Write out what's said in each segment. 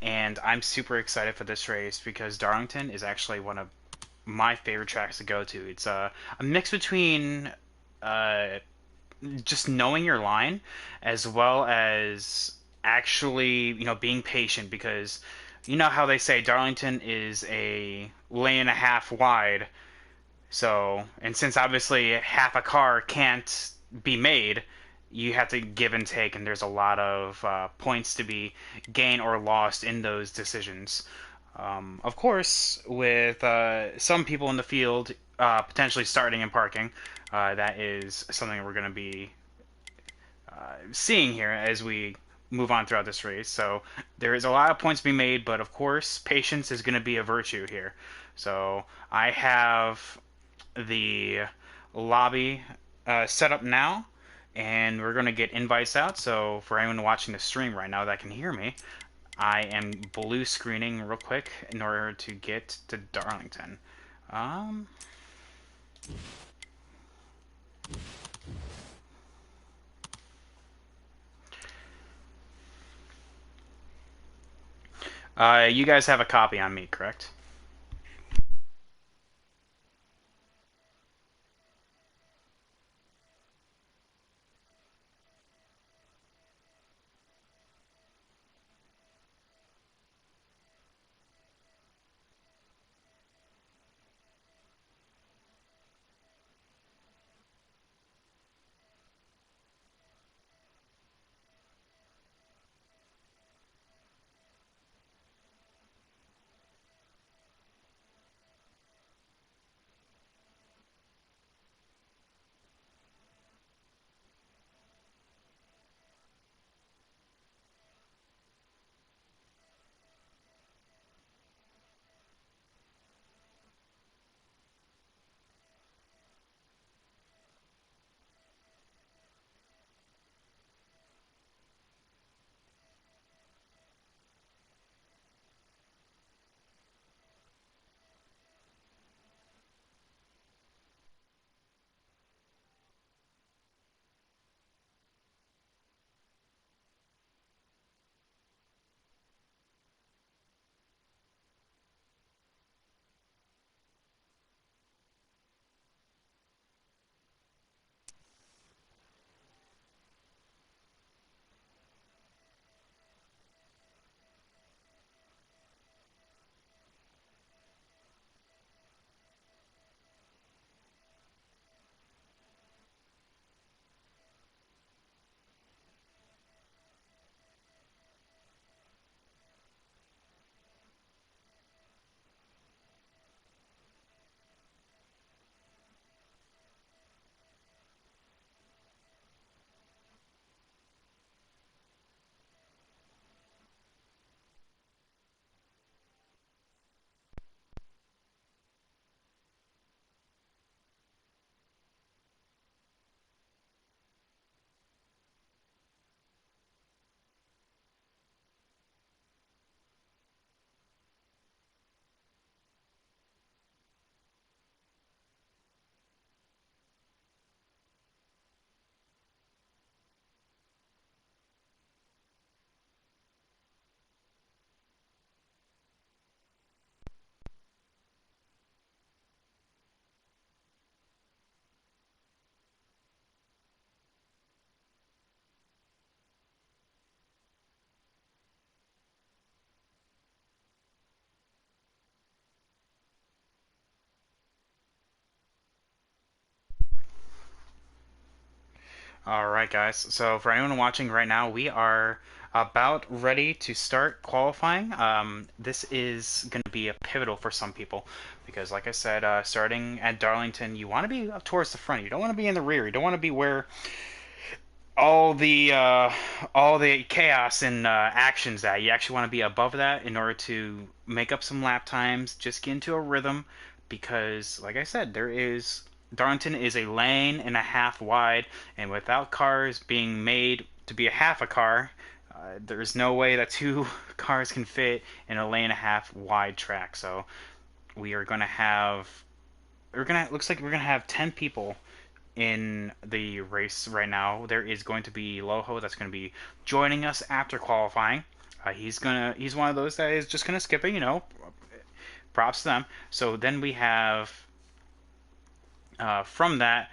and I'm super excited for this race because Darlington is actually one of my favorite tracks to go to. It's a mix between uh, just knowing your line as well as actually, being patient because you know how they say Darlington is a lane and a half wide. So, and since obviously half a car can't be made, you have to give and take, and there's a lot of points to be gained or lost in those decisions. Of course, with some people in the field potentially starting and parking, that is something we're going to be seeing here as we move on throughout this race. So there is a lot of points to be made, but of course, patience is going to be a virtue here. So I have the lobby set up now, and we're going to get invites out. So for anyone watching the stream right now that can hear me, I am blue screening real quick in order to get to Darlington. Um, you guys have a copy on me, correct? All right, guys. So for anyone watching right now, we are about ready to start qualifying. This is going to be a pivotal for some people because, like I said, starting at Darlington, you want to be up towards the front. You don't want to be in the rear. You don't want to be where all the uh, all the chaos and actions that you actually want to be above that in order to make up some lap times, just get into a rhythm. Because, like I said, Darlington is a lane and a half wide, and without cars being made to be a half a car, there's no way that two cars can fit in a lane and a half wide track. So we are gonna have looks like we're gonna have 10 people in the race right now. There is going to be Loho that's going to be joining us after qualifying. He's one of those that is just gonna skip it. Props to them. So then we have from that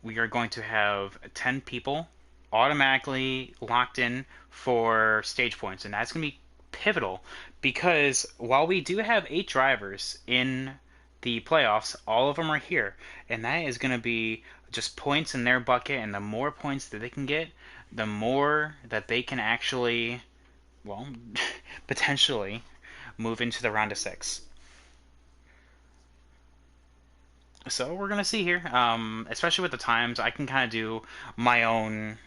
we are going to have 10 people automatically locked in for stage points, and that's going to be pivotal because while we do have 8 drivers in the playoffs, all of them are here, and that is going to be just points in their bucket, and the more points that they can get, the more that they can actually, well, potentially move into the round of 6. So we're gonna see here, especially with the times. I can kind of do my own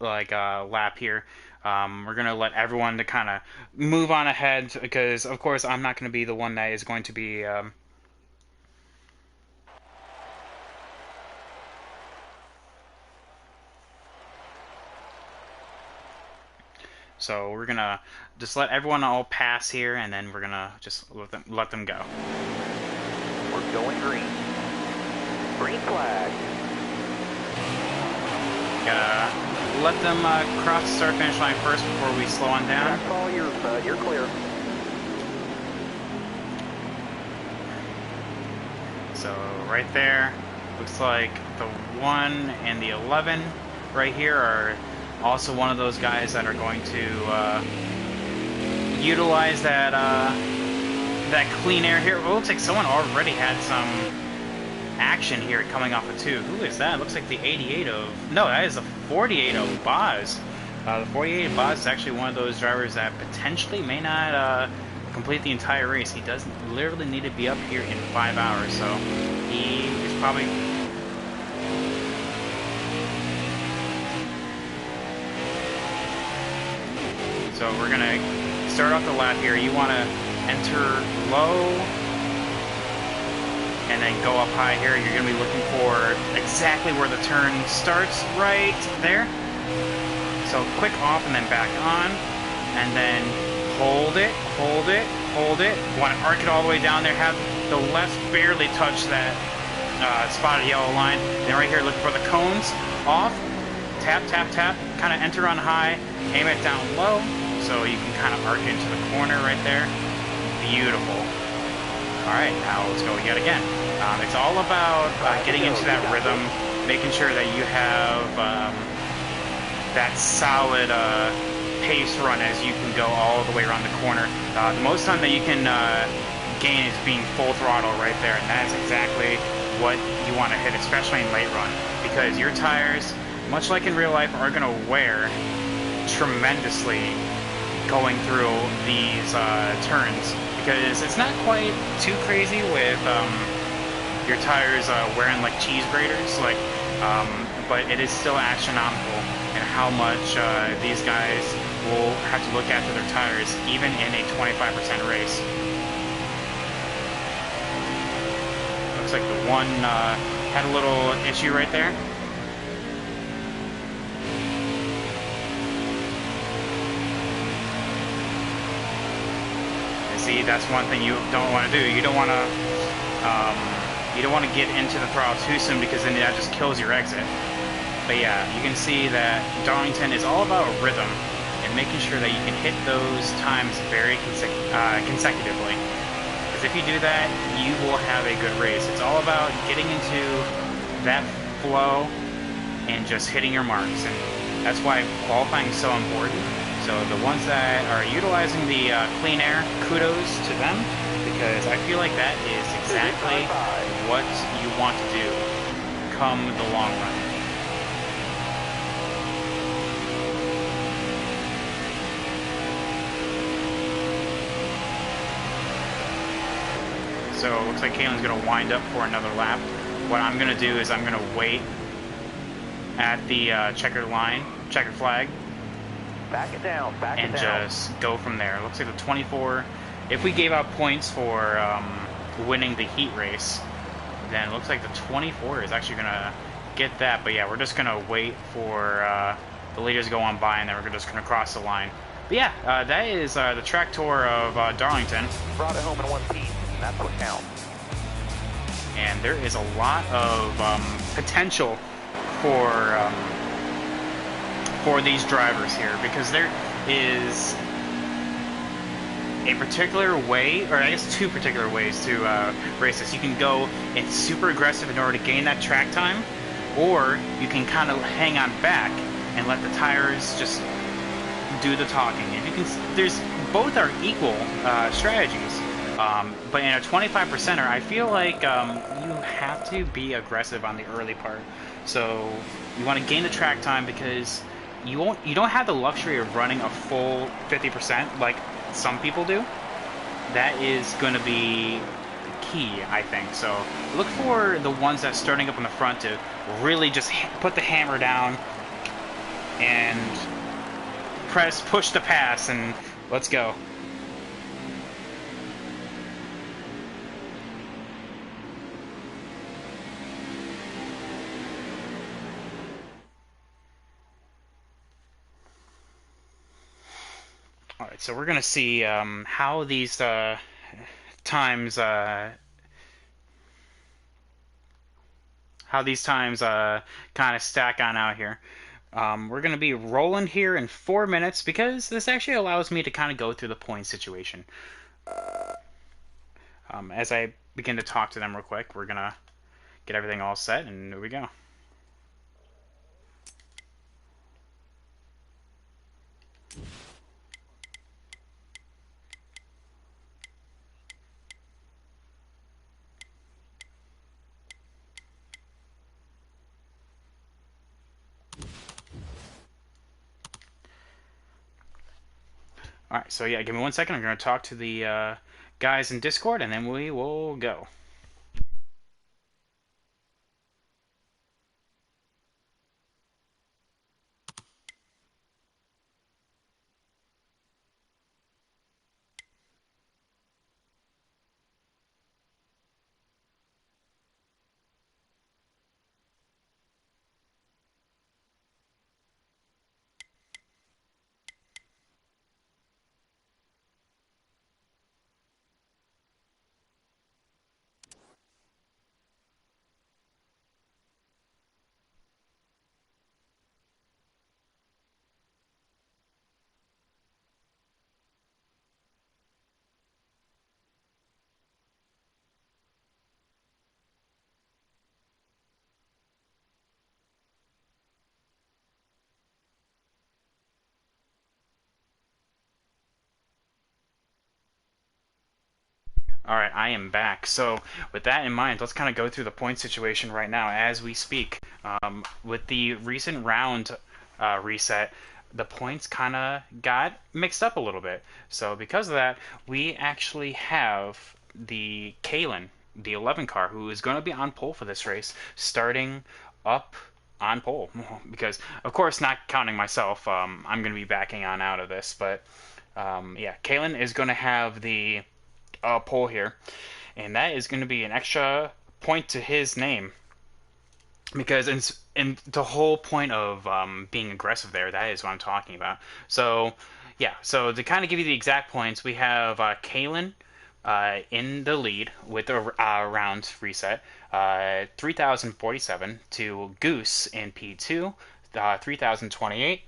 like lap here. We're gonna let everyone to kind of move on ahead because, of course, I'm not gonna be the one that is going to be. So we're gonna just let everyone all pass here, and then we're gonna just let them go. We're going green. Green flag. Gotta let them cross the start finish line first before we slow on down. That's all yours, bud. You're clear. So right there, looks like the 1 and the 11 right here are also one of those guys that are going to utilize that that clean air here. Well, it looks like someone already had some action here coming off of 2. Who is that? Looks like the 88 of... No, that is the 48 of Boz. The 48 of Boz is actually one of those drivers that potentially may not complete the entire race. He doesn't literally need to be up here in 5 hours, so he is probably... So we're going to start off the lap here. You want to enter low and then go up high here. You're going to be looking for exactly where the turn starts, right there. So quick off and then back on, and then hold it, hold it, hold it. You want to arc it all the way down there, have the left barely touch that spotted yellow line. Then right here, looking for the cones, off, tap, tap, tap, kind of enter on high, aim it down low, so you can kind of arc into the corner right there. Beautiful. Alright, now let's go yet again. It's all about getting into that rhythm, making sure that you have that solid pace run as you can go all the way around the corner. The most time that you can gain is being full throttle right there, and that's exactly what you want to hit, especially in late run, because your tires, much like in real life, are going to wear tremendously going through these turns, because it's not quite too crazy with your tires wearing like cheese graters, but it is still astronomical in how much these guys will have to look after their tires, even in a 25% race. Looks like the 1 had a little issue right there. See, that's one thing you don't want to do. You don't want to get into the throttle too soon, because then that just kills your exit. But yeah, you can see that Darlington is all about rhythm and making sure that you can hit those times very consecutively. Because if you do that, you will have a good race. It's all about getting into that flow and just hitting your marks, and that's why qualifying is so important. So the ones that are utilizing the clean air, kudos to them, because I feel like that is exactly what you want to do come the long run. So it looks like Kaylin's going to wind up for another lap. What I'm going to do is I'm going to wait at the checkered flag, Back it down, back it down. and just go from there. It looks like the 24, if we gave out points for winning the heat race, then it looks like the 24 is actually going to get that. But yeah, we're just going to wait for the leaders to go on by, and then we're just going to cross the line. But yeah, that is the track tour of Darlington. Brought it home in one piece. That's what counts. And there is a lot of potential for these drivers here, because is a particular way, or I guess two particular ways to race this. You can go in super aggressive in order to gain that track time, or you can kind of hang on back and let the tires just do the talking. If you can, there's both are equal strategies. But in a 25%er, I feel like you have to be aggressive on the early part. So you want to gain the track time because you don't have the luxury of running a full 50% like some people do. That is going to be key, I think. So look for the ones that starting up in the front to really just put the hammer down and push the pass, and let's go. All right, so we're gonna see how these times kind of stack on out here. We're going to be rolling here in 4 minutes because this actually allows me to kind of go through the point situation. As I begin to talk to them real quick, we're going to get everything all set, and here we go. All right, so yeah, give me 1 second. I'm going to talk to the guys in Discord, and then we will go. All right, I am back. So, with that in mind, let's kind of go through the point situation right now as we speak. With the recent round reset, the points kind of got mixed up a little bit. So, because of that, we actually have the Kalen, the 11 car, who is going to be on pole for this race, starting up on pole. Because, of course, not counting myself, I'm going to be backing on out of this. But, yeah, Kalen is going to have the pole here, and that is going to be an extra point to his name because in the whole point of being aggressive there, that is what I'm talking about. So yeah, so to kind of give you the exact points, we have Kalen in the lead with a round reset, 3,047 to Goose in P2, 3,028.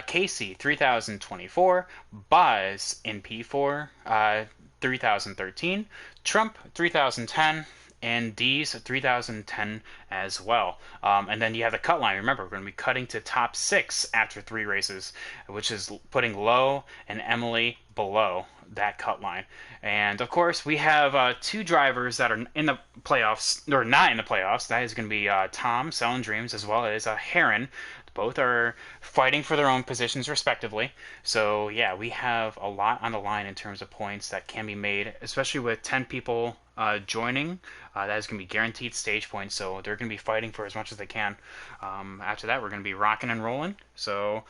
Casey 3024, Buzz in P4 3013, Trump 3010, and D's 3010 as well. And then you have the cut line. Remember, we're going to be cutting to top 6 after 3 races, which is putting Lowe and Emily below that cut line. And of course, we have 2 drivers that are in the playoffs, or not in the playoffs. That is going to be Tom, Selling Dreams, as well as Heron. Both are fighting for their own positions respectively. So yeah, we have a lot on the line in terms of points that can be made, especially with 10 people joining. That is going to be guaranteed stage points, so they're going to be fighting for as much as they can. After that, we're going to be rocking and rolling. So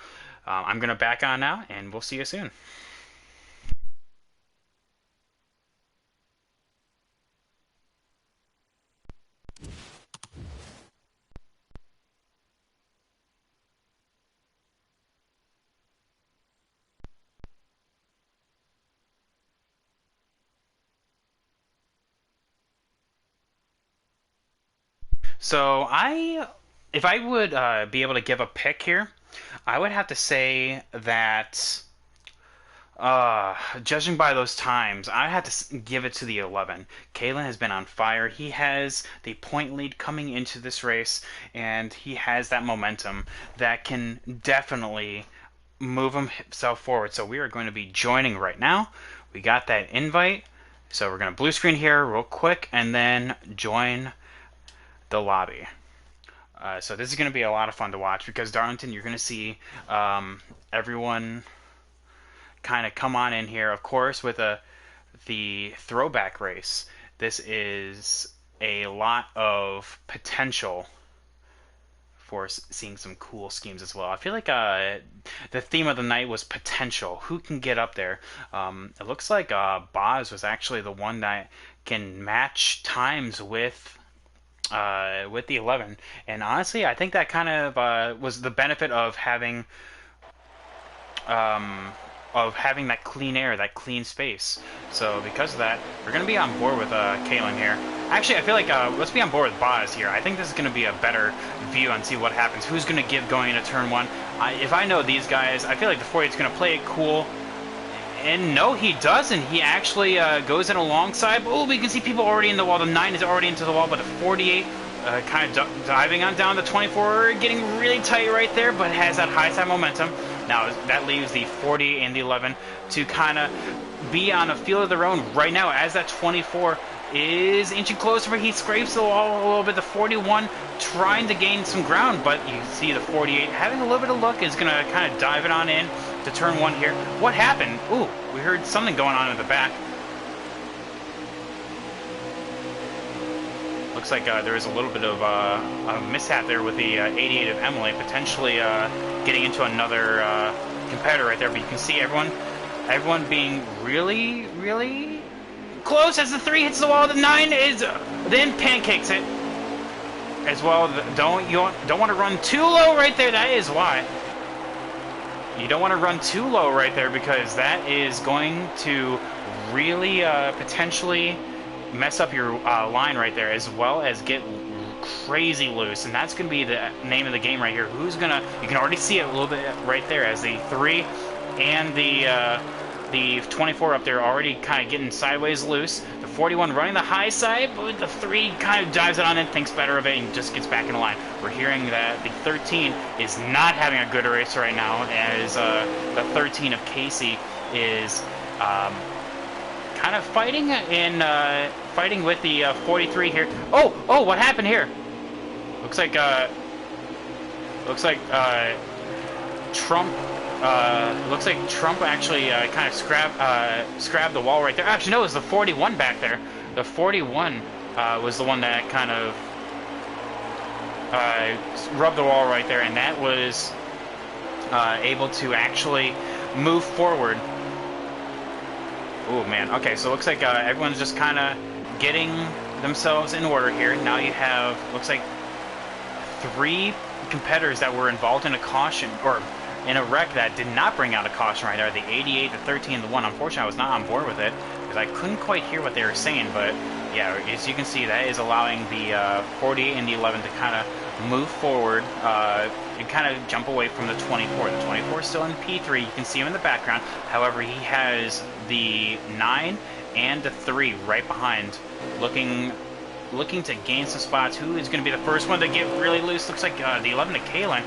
I'm going to back on now, and we'll see you soon. So if I would be able to give a pick here, I would have to say that Judging by those times, I had to give it to the 11. Kalen has been on fire. He has the point lead coming into this race, and he has that momentum that can definitely move himself forward. So we are going to be joining right now. We got that invite. So we're going to blue screen here real quick and then join the lobby. So this is going to be a lot of fun to watch because Darlington, you're going to see everyone kind of come on in here. Of course, with the throwback race, this is a lot of potential for seeing some cool schemes as well. I feel like the theme of the night was potential. Who can get up there? It looks like Boz was actually the one that can match times with the 11. And honestly, I think that kind of was the benefit of having that clean air, that clean space. So because of that, we're going to be on board with Kalen here. Actually, I feel like let's be on board with Boz here. I think this is going to be a better view and see what happens. Who's going to give going into turn one? If I know these guys, I feel like the 48 is going to play it cool. And no, he doesn't. He actually goes in alongside. Oh, we can see people already in the wall. The 9 is already into the wall, but the 48 kind of diving on down. The 24 getting really tight right there, but has that high side momentum. Now, that leaves the 40 and the 11 to kind of be on a field of their own right now as that 24 is inching closer, but he scrapes the wall a little bit. The 41 trying to gain some ground, but you see the 48 having a little bit of luck is going to kind of dive it on in to turn one here. What happened? Ooh, we heard something going on in the back. Looks like there is a little bit of a mishap there with the 88 of Emily, potentially getting into another competitor right there. But you can see everyone being really, really close as the 3 hits the wall. The 9 is then pancakes it as well. Don't want to run too low right there. That is why. You don't want to run too low right there because that is going to really potentially mess up your line right there, as well as get crazy loose, and that's going to be the name of the game right here. Who's gonna? You can already see it a little bit right there as the 3 and the 24 up there already kind of getting sideways loose. The 41 running the high side, but the 3 kind of dives it on in, thinks better of it, and just gets back in line. We're hearing that the 13 is not having a good race right now, as the 13 of Casey is kind of fighting with the 43 here. Oh, what happened here? Looks like Trump. Looks like Trump actually kind of scrabbed the wall right there. Actually, no, it was the 41 back there. The 41 was the one that kind of rubbed the wall right there, and that was able to actually move forward. Oh man. Okay, so it looks like everyone's just kind of getting themselves in order here. Now you have, looks like 3 competitors that were involved in a caution, or in a wreck that did not bring out a caution right there. The 88, the 13, and the 1. Unfortunately, I was not on board with it because I couldn't quite hear what they were saying. But yeah, as you can see, that is allowing the 48 and the 11 to kind of move forward and kind of jump away from the 24. The 24 is still in P3. You can see him in the background. However, he has the 9 and the 3 right behind, looking to gain some spots. Who is going to be the first one to get really loose? Looks like the 11 to Kalen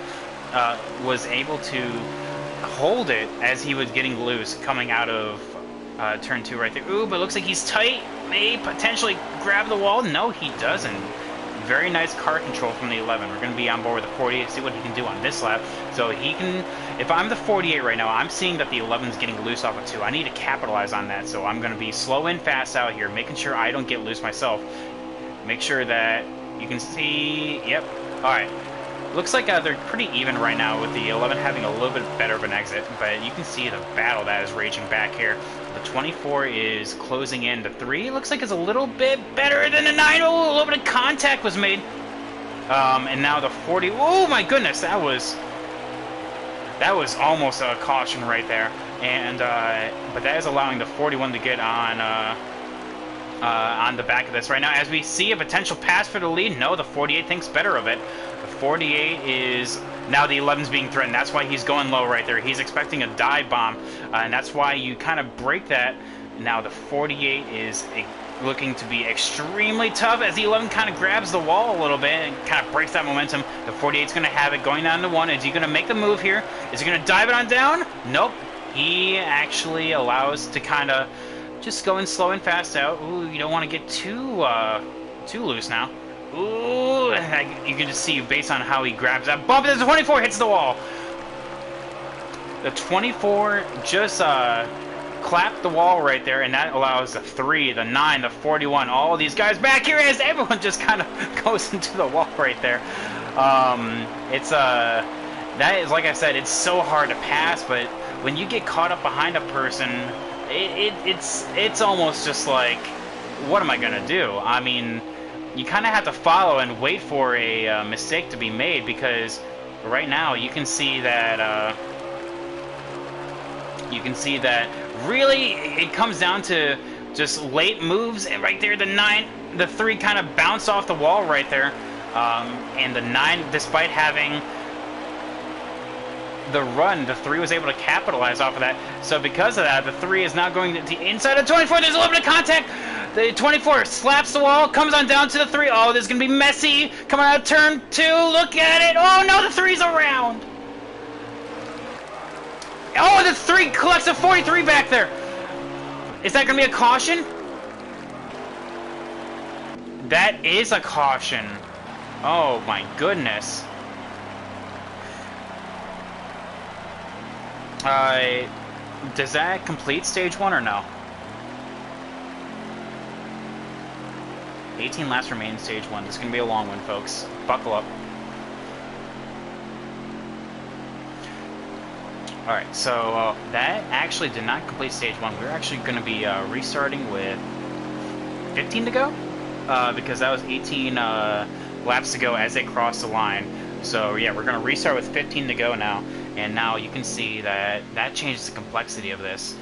was able to hold it as he was getting loose coming out of turn 2 right there. Ooh, but it looks like he's tight. May potentially grab the wall. No, he doesn't. Very nice car control from the 11. We're going to be on board with the 48, see what he can do on this lap. So he can, if I'm the 48 right now, I'm seeing that the 11 is getting loose off of 2. I need to capitalize on that, so I'm going to be slow and fast out here, making sure I don't get loose myself. Make sure that you can see, yep, alright. Looks like they're pretty even right now, with the 11 having a little bit better of an exit, but you can see the battle that is raging back here. The 24 is closing in. The 3 looks like is a little bit better than the 9. Oh, a little bit of contact was made. And now the 40. Oh my goodness, that was almost a caution right there. And but that is allowing the 41 to get on on the back of this right now. As we see a potential pass for the lead, no, the 48 thinks better of it. The 48 is... Now the 11's being threatened. That's why he's going low right there. He's expecting a dive bomb, and that's why you kind of break that. Now the 48 is looking to be extremely tough as the 11 kind of grabs the wall a little bit and kind of breaks that momentum. The 48's going to have it going down to 1. Is he going to make the move here? Is he going to dive it on down? Nope. He actually allows to kind of just go in slow and fast out. Ooh, you don't want to get too loose now. Ooh, you can just see based on how he grabs that bump. The 24 hits the wall. The 24 just clapped the wall right there, and that allows the 3, the 9, the 41, all of these guys back here as everyone just kind of goes into the wall right there. That is, like I said, it's so hard to pass, but when you get caught up behind a person, it's almost just like, what am I gonna do? I mean, you kind of have to follow and wait for a mistake to be made, because right now you can see that really it comes down to just late moves, and right there the 3 kind of bounced off the wall right there, and the 9, despite having the run, the 3 was able to capitalize off of that. So because of that, the 3 is now going to the inside of 24. There's a little bit of contact. The 24 slaps the wall, comes on down to the 3. Oh, this is going to be messy. Coming out of turn 2. Look at it. Oh, no, the 3's around. Oh, the 3 collects a 43 back there. Is that going to be a caution? That is a caution. Oh, my goodness. Does that complete stage 1 or no? 18 laps remain in stage 1. This is going to be a long one, folks. Buckle up. Alright, so that actually did not complete stage 1. We're actually going to be restarting with 15 to go, because that was 18 laps to go as they crossed the line. So yeah, we're going to restart with 15 to go now. And now you can see that changes the complexity of this.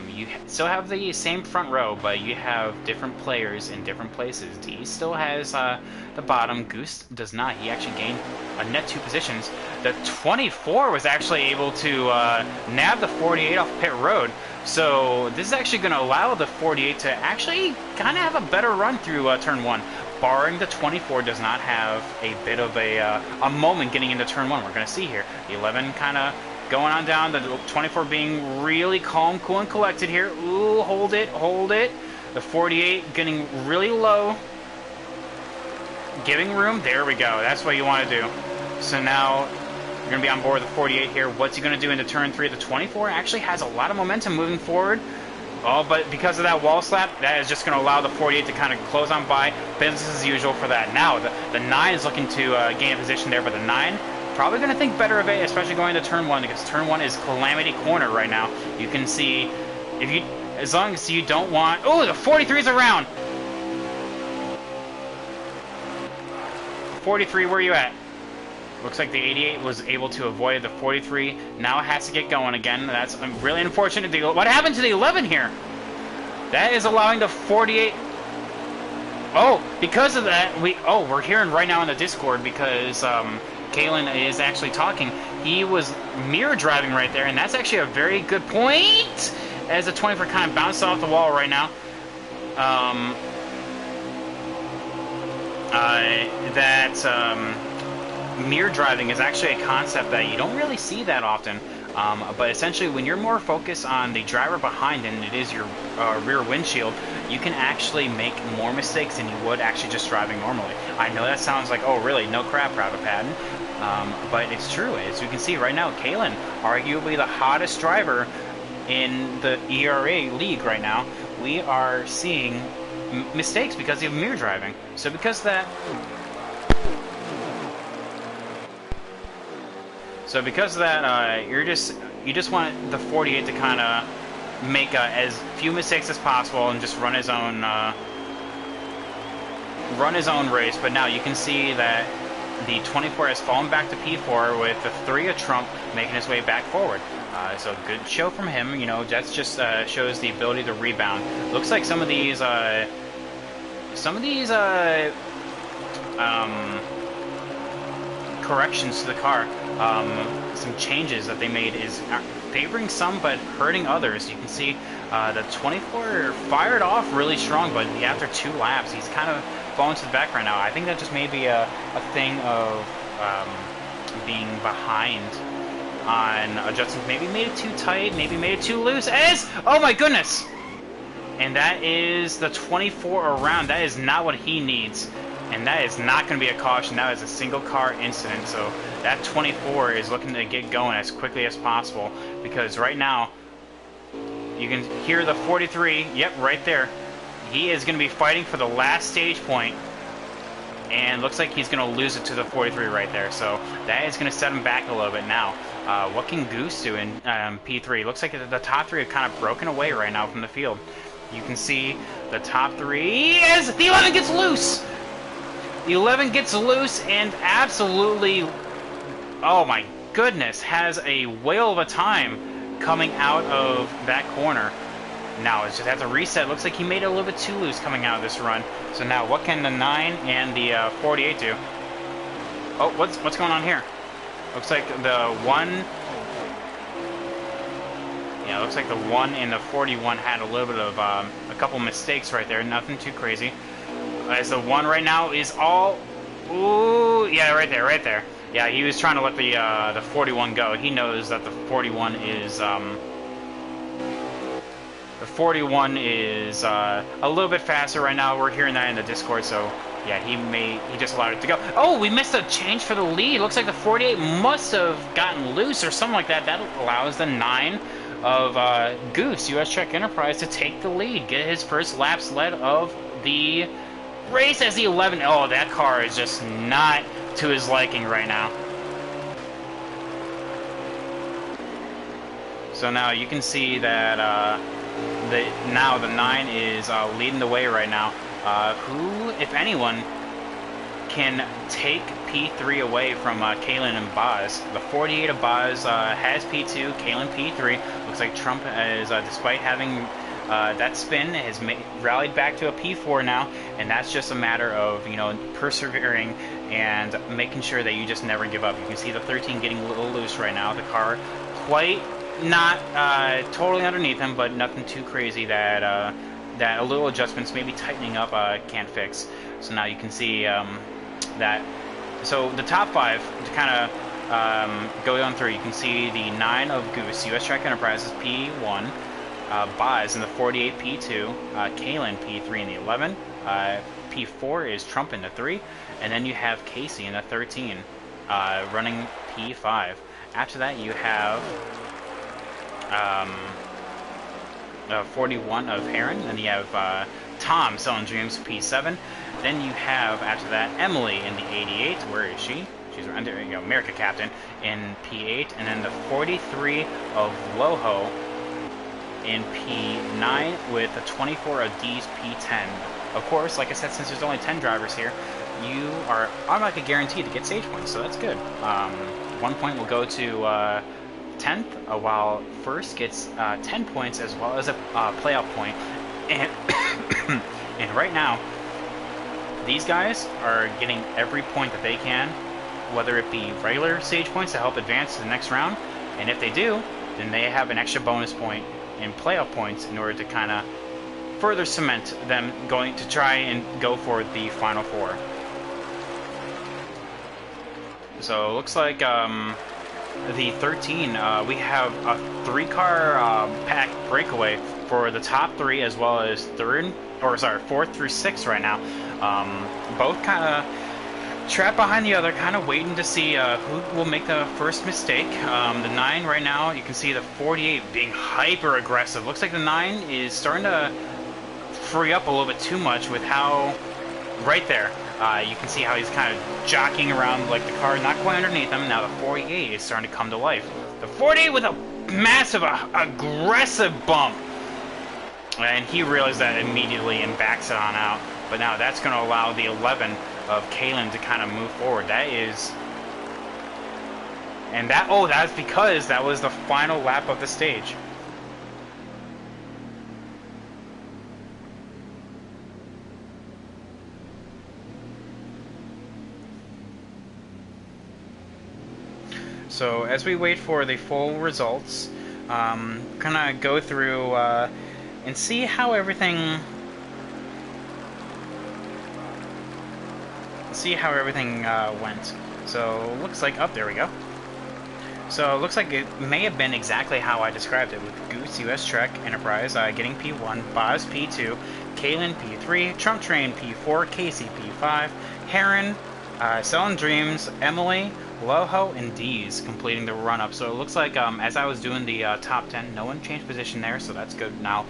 You still have the same front row, but you have different players in different places. D still has the bottom. Goose does not. He actually gained a net 2 positions. The 24 was actually able to nab the 48 off pit road. So this is actually going to allow the 48 to actually kind of have a better run through turn 1. Barring the 24 does not have a bit of a moment getting into turn 1. We're going to see here. The 11 kind of going on down. The 24 being really calm, cool, and collected here. Ooh, hold it, hold it. The 48 getting really low. Giving room. There we go. That's what you want to do. So now you're going to be on board with the 48 here. What's he going to do into turn 3? The 24 actually has a lot of momentum moving forward. Oh, but because of that wall slap, that is just going to allow the 48 to kind of close on by. Business as usual for that. Now, the 9 is looking to gain a position there, but the 9 probably going to think better of it, especially going to turn 1, because turn 1 is calamity corner right now. You can see, as long as you don't want... Oh, the 43 is around! 43, where are you at? Looks like the 88 was able to avoid the 43. Now it has to get going again. That's really unfortunate. What happened to the 11 here? That is allowing the 48... Oh, because of that, we're hearing right now in the Discord, because Kalen is actually talking. He was mirror driving right there, and that's actually a very good point, as the 24 kind of bounced off the wall right now. Mirror driving is actually a concept that you don't really see that often, but essentially when you're more focused on the driver behind than it is your rear windshield, you can actually make more mistakes than you would actually just driving normally. I know that sounds like, oh really, no crap, Private Patton, but it's true. As you can see right now, Kalen, arguably the hottest driver in the ERA league right now, we are seeing mistakes because of mirror driving. So because of that... So because of that, you just want the 48 to kind of make as few mistakes as possible and just run his own race. But now you can see that the 24 has fallen back to P4 with the 3 of Trump making his way back forward. So a good show from him. You know, that just shows the ability to rebound. Looks like some of these some of these um, corrections to the car, some changes that they made is favoring some but hurting others. You can see the 24 fired off really strong, but after 2 laps, he's kind of falling to the back right now. I think that just may be a thing of being behind on adjustments. Maybe made it too tight, maybe made it too loose. Oh my goodness! And that is the 24 around. That is not what he needs. And that is not going to be a caution. That is a single car incident. So that 24 is looking to get going as quickly as possible. Because right now, you can hear the 43. Yep, right there. He is going to be fighting for the last stage point. And looks like he's going to lose it to the 43 right there. So that is going to set him back a little bit now. What can Goose do in P3? Looks like the top 3 are kind of broken away right now from the field. You can see the top 3 as the 11 gets loose. The 11 gets loose and absolutely, oh my goodness, has a whale of a time coming out of that corner. Now it's just has to reset. Looks like he made it a little bit too loose coming out of this run. So now what can the 9 and the 48 do? Oh, what's going on here? Looks like the 1... Yeah, looks like the 1 and the 41 had a little bit of a couple mistakes right there. Nothing too crazy. As the 1 right now is all... Ooh, yeah, right there, right there. Yeah, he was trying to let the 41 go. He knows that the 41 is... the 41 is a little bit faster right now. We're hearing that in the Discord, so... Yeah, he just allowed it to go. Oh, we missed a change for the lead. Looks like the 48 must have gotten loose or something like that. That allows the 9 of Goose, US Trek Enterprise, to take the lead. Get his first laps led of the race as the 11. Oh, that car is just not to his liking right now. So now you can see that the 9 is leading the way right now. Who, if anyone, can take P3 away from Kalen and Boz? The 48 of Boz has P2, Kalen P3. Looks like Trump is, despite having that spin, has rallied back to a P4 now, and that's just a matter of, you know, persevering and making sure that you just never give up. You can see the 13 getting a little loose right now. The car quite not totally underneath him, but nothing too crazy that that a little adjustments, maybe tightening up, can't fix. So now you can see that. So the top 5 to kind of go on through. You can see the 9 of Goose, US Trek Enterprises P1, Boz in the 48 P2, Kalen P3 in the 11, P4 is Trump in the 3, and then you have Casey in the 13, running P5. After that you have 41 of Heron, then you have Tom selling dreams P7, then you have after that Emily in the 88. Where is she? She's under, you know, America Captain in P8, and then the 43 of Loho in P9 with the 24 of D's P10. Of course, like I said, since there's only 10 drivers here, you are automatically guaranteed to get stage points, so that's good. 1 point will go to 10th, while first gets 10 points as well as a playoff point. And and right now, these guys are getting every point that they can, whether it be regular stage points to help advance to the next round, and if they do, then they have an extra bonus point in playoff points in order to kind of further cement them going to try and go for the final 4. So it looks like the 13, we have a 3-car pack breakaway for the top 3 as well as 4th through 6th right now. Both kind of trapped behind the other, kind of waiting to see who will make the first mistake. The 9 right now, you can see the 48 being hyper aggressive. Looks like the 9 is starting to free up a little bit too much with how, right there, you can see how he's kind of jockeying around like the car not quite underneath him. Now the 48 is starting to come to life. The 48 with a massive, aggressive bump. And he realized that immediately and backs it on out. But now that's going to allow the 11 of Kalen to kind of move forward. That is... And that... Oh, that's because that was the final lap of the stage. So as we wait for the full results, gonna go through and see how everything went. So looks like, oh, there we go. So it looks like it may have been exactly how I described it, with Goose, US Trek, Enterprise getting P1, Boz P2, Kalen P3, Trump Train P4, Casey P5, Heron, Selling Dreams, Emily, Loho, and Dees completing the run-up. So it looks like as I was doing the top 10, no one changed position there, so that's good. Now,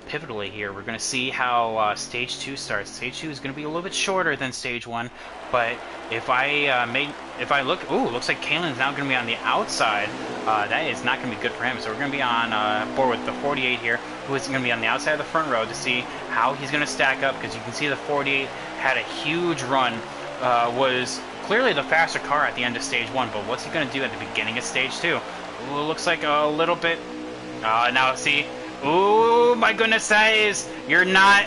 pivotally here, we're going to see how Stage 2 starts. Stage 2 is going to be a little bit shorter than Stage 1, but if I look, ooh, looks like Kalen's now going to be on the outside. That is not going to be good for him, so we're going to be on board with the 48 here, who is going to be on the outside of the front row to see how he's going to stack up, because you can see the 48 had a huge run, was clearly the faster car at the end of Stage 1, but what's he going to do at the beginning of Stage 2? Ooh, looks like a little bit, now see, ooh, my goodness, you're not,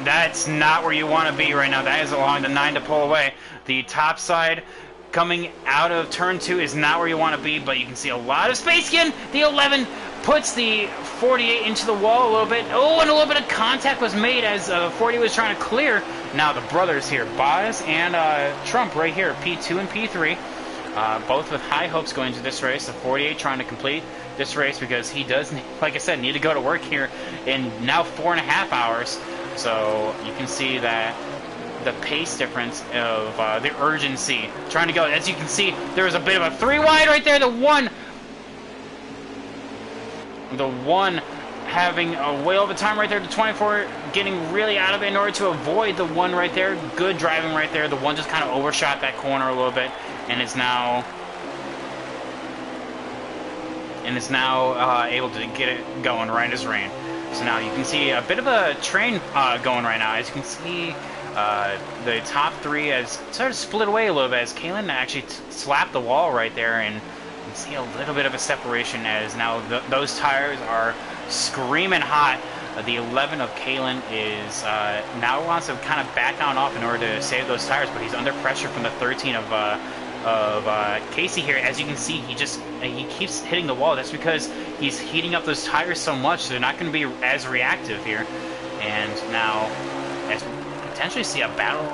that's not where you want to be right now. That is allowing the 9 to pull away. The top side coming out of turn 2 is not where you want to be, but you can see a lot of space again. The 11 puts the 48 into the wall a little bit. Oh, and a little bit of contact was made as 40 was trying to clear. Now the brothers here, Boz and Trump right here, P2 and P3, both with high hopes going into this race. The 48 trying to complete this race because he does, like I said, need to go to work here in now 4.5 hours. So you can see that the pace difference of the urgency trying to go. As you can see, there was a bit of a 3 wide right there. The one having a way over time right there. The 24 getting really out of it in order to avoid the 1 right there. Good driving right there. The 1 just kind of overshot that corner a little bit and is now able to get it going right as rain. So now you can see a bit of a train going right now. As you can see, the top 3 has sort of split away a little bit as Kalen actually slapped the wall right there, and you can see a little bit of a separation as now those tires are screaming hot. The 11 of Kalen is now wants to kind of back on off in order to save those tires, but he's under pressure from the 13 of Casey here. As you can see, he keeps hitting the wall. That's because he's heating up those tires so much, so they're not going to be as reactive here. And now, as we potentially see a battle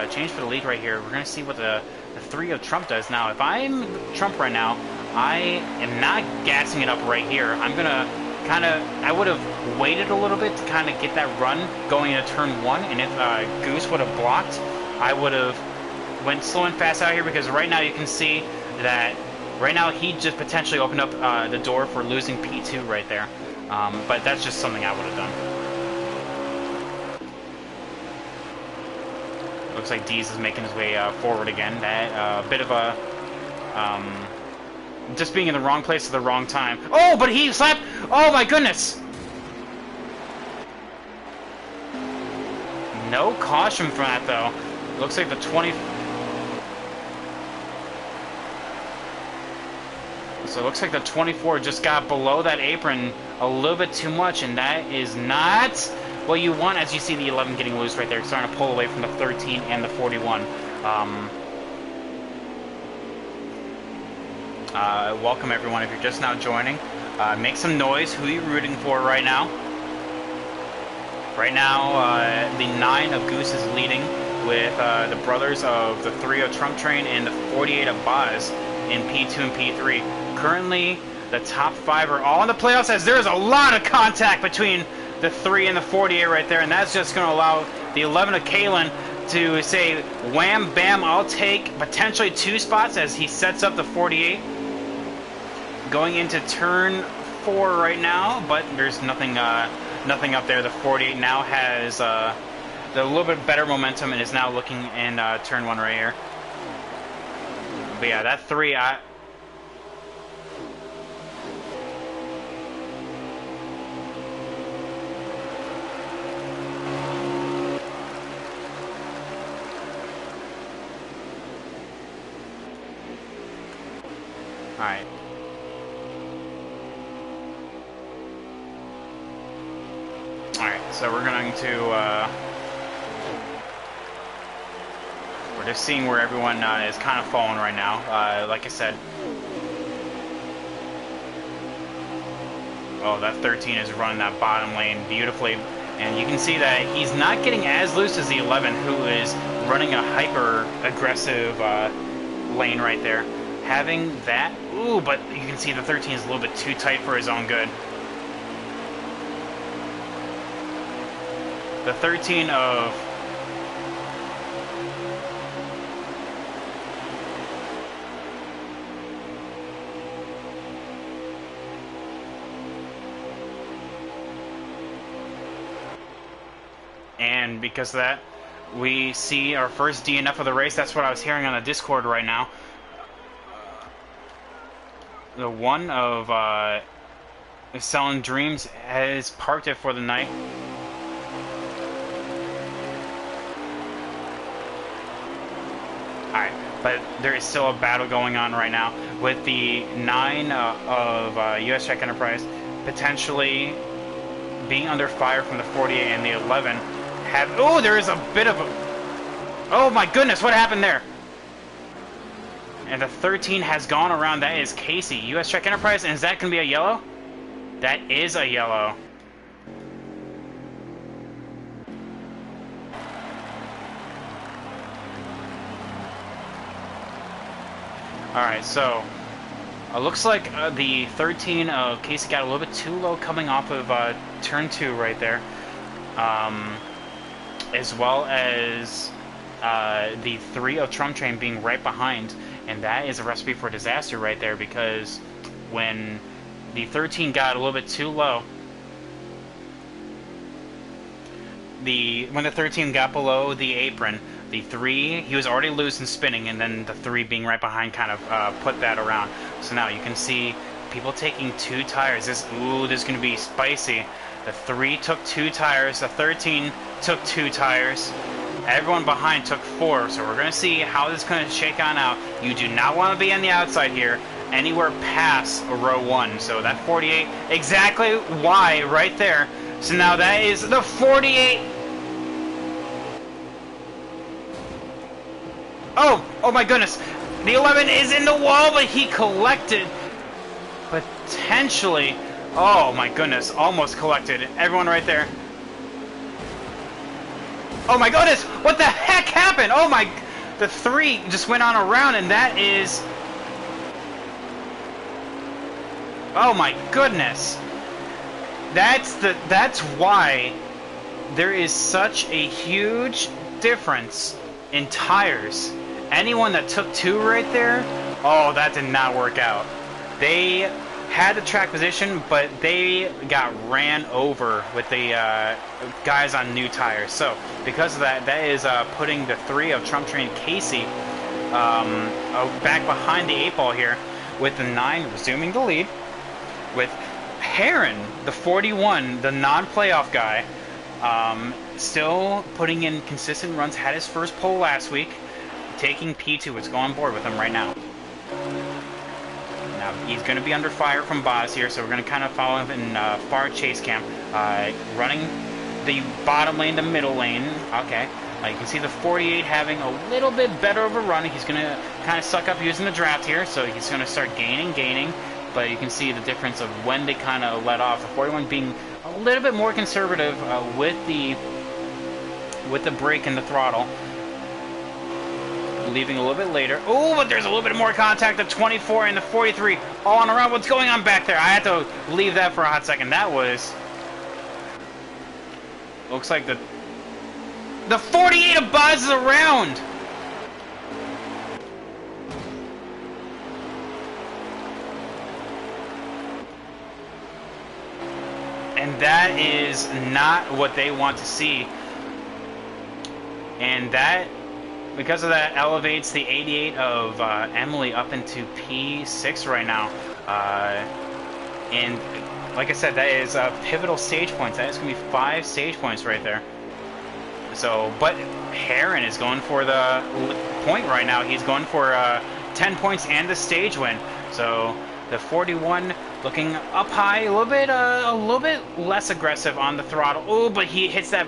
change for the lead right here, we're going to see what the 3 of Trump does. Now, if I'm Trump right now, I am not gassing it up right here. I'm going to I would have waited a little bit to kind of get that run going into turn 1, and if Goose would have blocked, I would have went slow and fast out here, because right now you can see that right now he just potentially opened up the door for losing P2 right there. But that's just something I would have done. Looks like Dees is making his way forward again. That bit of a just being in the wrong place at the wrong time. Oh, but he slapped. Oh my goodness. No caution for that though. Looks like the 20. So it looks like the 24 just got below that apron a little bit too much, and that is not what you want as you see the 11 getting loose right there, starting to pull away from the 13 and the 41. Welcome everyone if you're just now joining. Make some noise. Who are you rooting for right now? Right now, the 9 of Goose is leading with the brothers of the 3 of Trump Train and the 48 of Boz in P2 and P3. Currently, the top 5 are all in the playoffs, as there is a lot of contact between the 3 and the 48 right there, and that's just going to allow the 11 of Kalen to say, wham, bam, I'll take potentially 2 spots as he sets up the 48. Going into turn 4 right now, but there's nothing up there. The 48 now has a little bit better momentum and is now looking in turn 1 right here. But yeah, that 3, Alright. Alright, so we're going to We're just seeing where everyone is kind of falling right now. Like I said, oh, that 13 is running that bottom lane beautifully. And you can see that he's not getting as loose as the 11, who is running a hyper-aggressive lane right there. Having that, ooh, but you can see the 13 is a little bit too tight for his own good. The 13 of... And because of that, we see our first DNF of the race. That's what I was hearing on the Discord right now. The one of Selling Dreams has parked it for the night. Alright, but there is still a battle going on right now with the 9 of US Track Enterprise potentially being under fire from the 48 and the 11. Oh, there is a bit of a... Oh my goodness, what happened there? And the 13 has gone around. That is Casey. US Track Enterprise, and is that going to be a yellow? That is a yellow. Alright, so... looks like the 13 of Casey got a little bit too low coming off of turn 2 right there. As well as the 3 of Trump Train being right behind. And that is a recipe for disaster right there, because when the 13 got a little bit too low, when the 13 got below the apron, the 3, he was already loose and spinning, and then the 3 being right behind kind of put that around. So now you can see people taking 2 tires. This is going to be spicy. The 3 took 2 tires, the 13 took 2 tires. Everyone behind took 4, so we're going to see how this is going to shake on out. You do not want to be on the outside here, anywhere past row 1. So that 48, exactly why, right there. So now that is the 48. Oh my goodness. The 11 is in the wall, but he collected. Potentially. Oh my goodness, almost collected. Everyone right there. Oh my goodness! What the heck happened? Oh my... The 3 just went on a round, and that is... Oh my goodness! That's why there is such a huge difference in tires. Anyone that took 2 right there, oh, that did not work out. They had the track position, but they got ran over with the guys on new tires. So because of that, that is putting the 3 of Trump Train Casey back behind the 8 ball here, with the 9 resuming the lead, with Heron, the 41, the non-playoff guy, still putting in consistent runs. Had his first pole last week, taking P2. Let's go on board with him right now. Now, he's going to be under fire from Boz here, so we're going to kind of follow him in far chase cam. Running the bottom lane, the middle lane. Okay. You can see the 48 having a little bit better of a run. He's going to kind of suck up using the draft here, so he's going to start gaining. But you can see the difference of when they kind of let off. The 41 being a little bit more conservative with the brake and the throttle. Leaving a little bit later. Oh, but there's a little bit more contact. The 24 and the 43 all on around. What's going on back there? I had to leave that for a hot second. That was... Looks like the 48 of Buzz is around. And that is not what they want to see. And that... Because of that, elevates the 88 of Emily up into P6 right now. And like I said, that is pivotal stage points. That is going to be 5 stage points right there. So, but Heron is going for the point right now. He's going for 10 points and the stage win. So the 41 Looking up high, a little bit less aggressive on the throttle. Oh, but he hits that,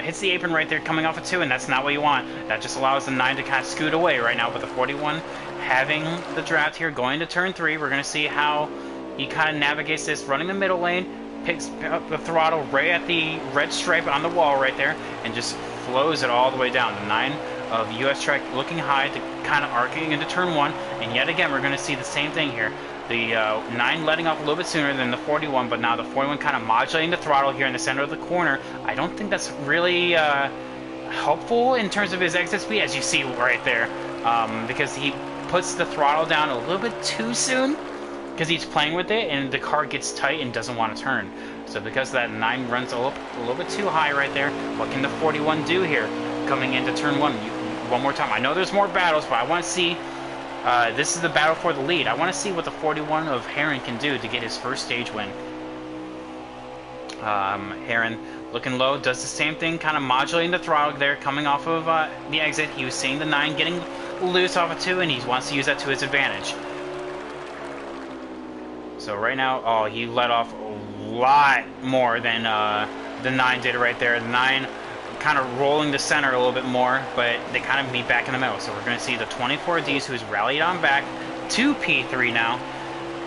hits the apron right there, coming off a 2, and that's not what you want. That just allows the 9 to kind of scoot away right now. But the 41 having the draft here, going to turn 3. We're going to see how he kind of navigates this, running the middle lane, picks up the throttle right at the red stripe on the wall right there, and just flows it all the way down. The 9 of US Trek looking high to kind of arcing into turn 1, and yet again we're going to see the same thing here. The 9 letting off a little bit sooner than the 41, but now the 41 kind of modulating the throttle here in the center of the corner. I don't think that's really helpful in terms of his exit speed, as you see right there, because he puts the throttle down a little bit too soon because he's playing with it, and the car gets tight and doesn't want to turn. So because of that, 9 runs a little bit too high right there. What can the 41 do here coming into turn 1? One more time. I know there's more battles, but I want to see... this is the battle for the lead. I want to see what the 41 of Heron can do to get his first stage win. Heron looking low, does the same thing, kind of modulating the throttle there, coming off of the exit. He was seeing the 9 getting loose off of 2, and he wants to use that to his advantage. So right now, oh, he let off a lot more than the 9 did right there. The 9 kind of rolling the center a little bit more, but they kind of meet back in the middle. So we're going to see the 24Ds, who's rallied on back to P3 now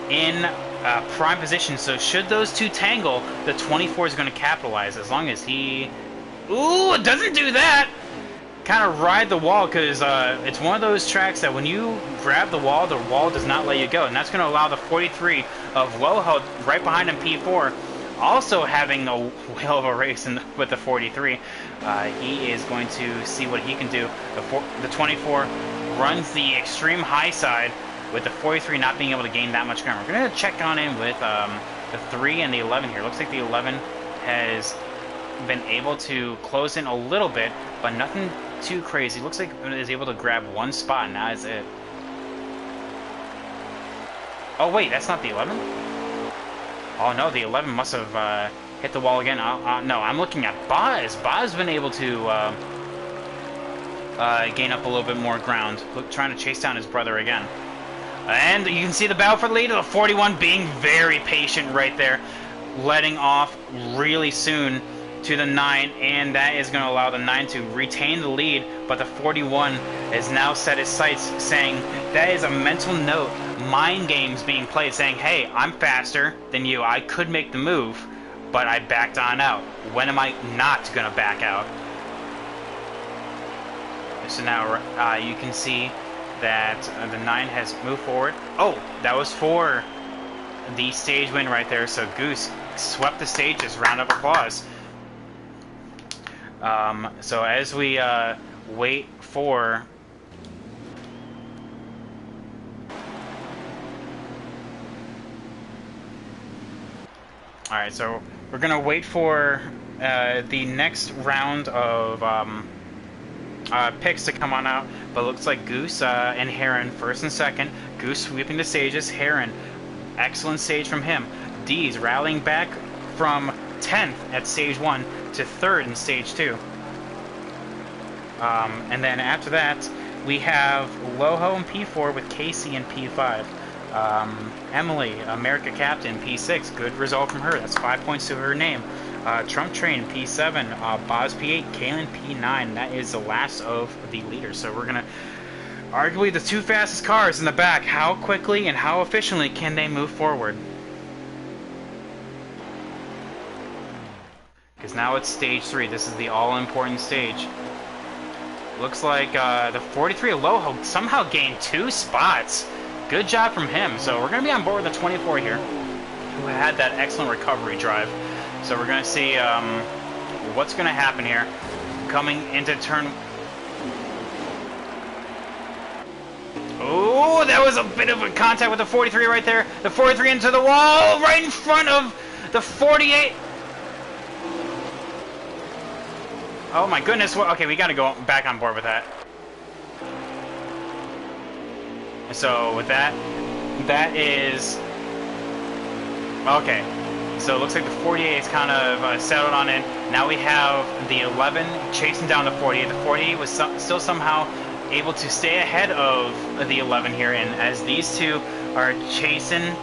in prime position. So should those two tangle, the 24 is going to capitalize as long as he... Ooh, it doesn't do that! Kind of ride the wall, because it's one of those tracks that when you grab the wall does not let you go. And that's going to allow the 43 of Loho right behind him, P4, also having a whale of a race with the 43. He is going to see what he can do. The 24 runs the extreme high side, with the 43 not being able to gain that much ground. We're going to check on in with the 3 and the 11 here. Looks like the 11 has been able to close in a little bit, but nothing too crazy. Looks like it is able to grab one spot, and that is it. Oh wait, that's not the 11? Oh no, the 11 must have hit the wall again. No, I'm looking at Baz. Baz has been able to gain up a little bit more ground, trying to chase down his brother again. And you can see the battle for the lead of the 41 being very patient right there, letting off really soon to the 9, and that is going to allow the 9 to retain the lead, but the 41 has now set his sights, saying that is a mental note, mind games being played, saying, hey, I'm faster than you, I could make the move, but I backed on out. When am I not going to back out? So now you can see that the 9 has moved forward. Oh, that was for the stage win right there, so Goose swept the stages. Round of applause. So as we wait for... Alright, so we're going to wait for the next round of picks to come on out, but it looks like Goose and Heron first and second. Goose sweeping the stages. Heron, excellent stage from him. D's rallying back from 10th at stage 1 to 3rd in stage 2. And then after that, we have Loho and P4 with Casey and P5. Emily, America Captain, P6. Good result from her. That's 5 points to her name. Trump Train, P7. Boz, P8. Kaylin, P9. That is the last of the leaders. So we're going to... Arguably the two fastest cars in the back. How quickly and how efficiently can they move forward? Because now it's stage 3. This is the all-important stage. Looks like the 43 Loho somehow gained 2 spots. Good job from him. So we're going to be on board with the 24 here, who had that excellent recovery drive. So we're going to see what's going to happen here. Coming into turn... Oh, that was a bit of a contact with the 43 right there. The 43 into the wall, right in front of the 48. Oh my goodness. Well, okay, we got to go back on board with that. So with that, that is... Okay. So it looks like the 48 is kind of settled on in. Now we have the 11 chasing down the 48. The 48 was still somehow able to stay ahead of the 11 here, and as these two are chasing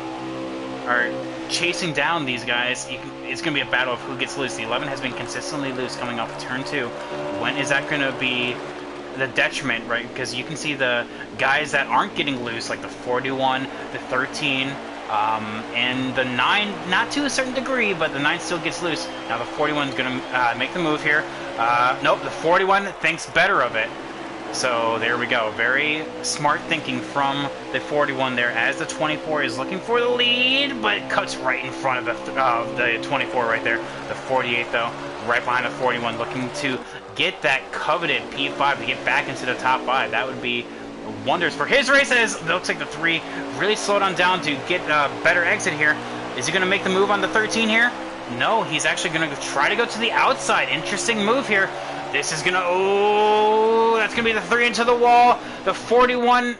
are chasing down these guys, it's going to be a battle of who gets loose. The 11 has been consistently loose coming off of turn 2. When is that going to be the detriment, right? Because you can see the guys that aren't getting loose, like the 41, the 13, and the 9, not to a certain degree, but the 9 still gets loose. Now the 41 is going to make the move here. Nope, the 41 thinks better of it. So there we go. Very smart thinking from the 41 there, as the 24 is looking for the lead, but cuts right in front of the 24 right there. The 48, though, right behind the 41, looking to get that coveted P5 to get back into the top 5. That would be wonders for his race, as they'll take the 3, really slow it on down to get a better exit here. Is he going to make the move on the 13 here? No, he's actually going to try to go to the outside. Interesting move here. This is going to... Oh, that's going to be the 3 into the wall. The 41...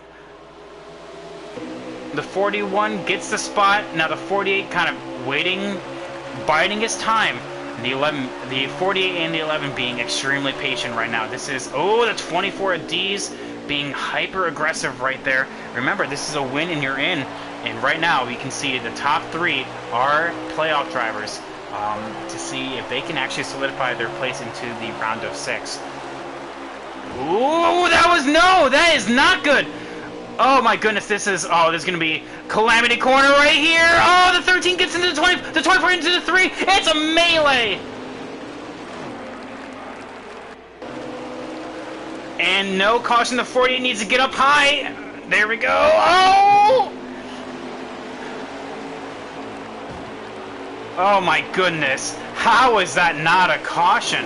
The 41 gets the spot. Now the 48 kind of waiting, biding his time. The 11, the 48 and the 11 being extremely patient right now. This is... Oh, the 24 of D's being hyper-aggressive right there. Remember, this is a win and you're in. And right now, we can see the top 3 are playoff drivers. To see if they can actually solidify their place into the round of 6. Ooh, that was no! That is not good! Oh my goodness, this is... Oh, there's going to be Calamity Corner right here! Oh, the 13 gets into the 20... The 24 into the 3! It's a melee! And no caution, the 48 needs to get up high! There we go! Oh! Oh my goodness. How is that not a caution?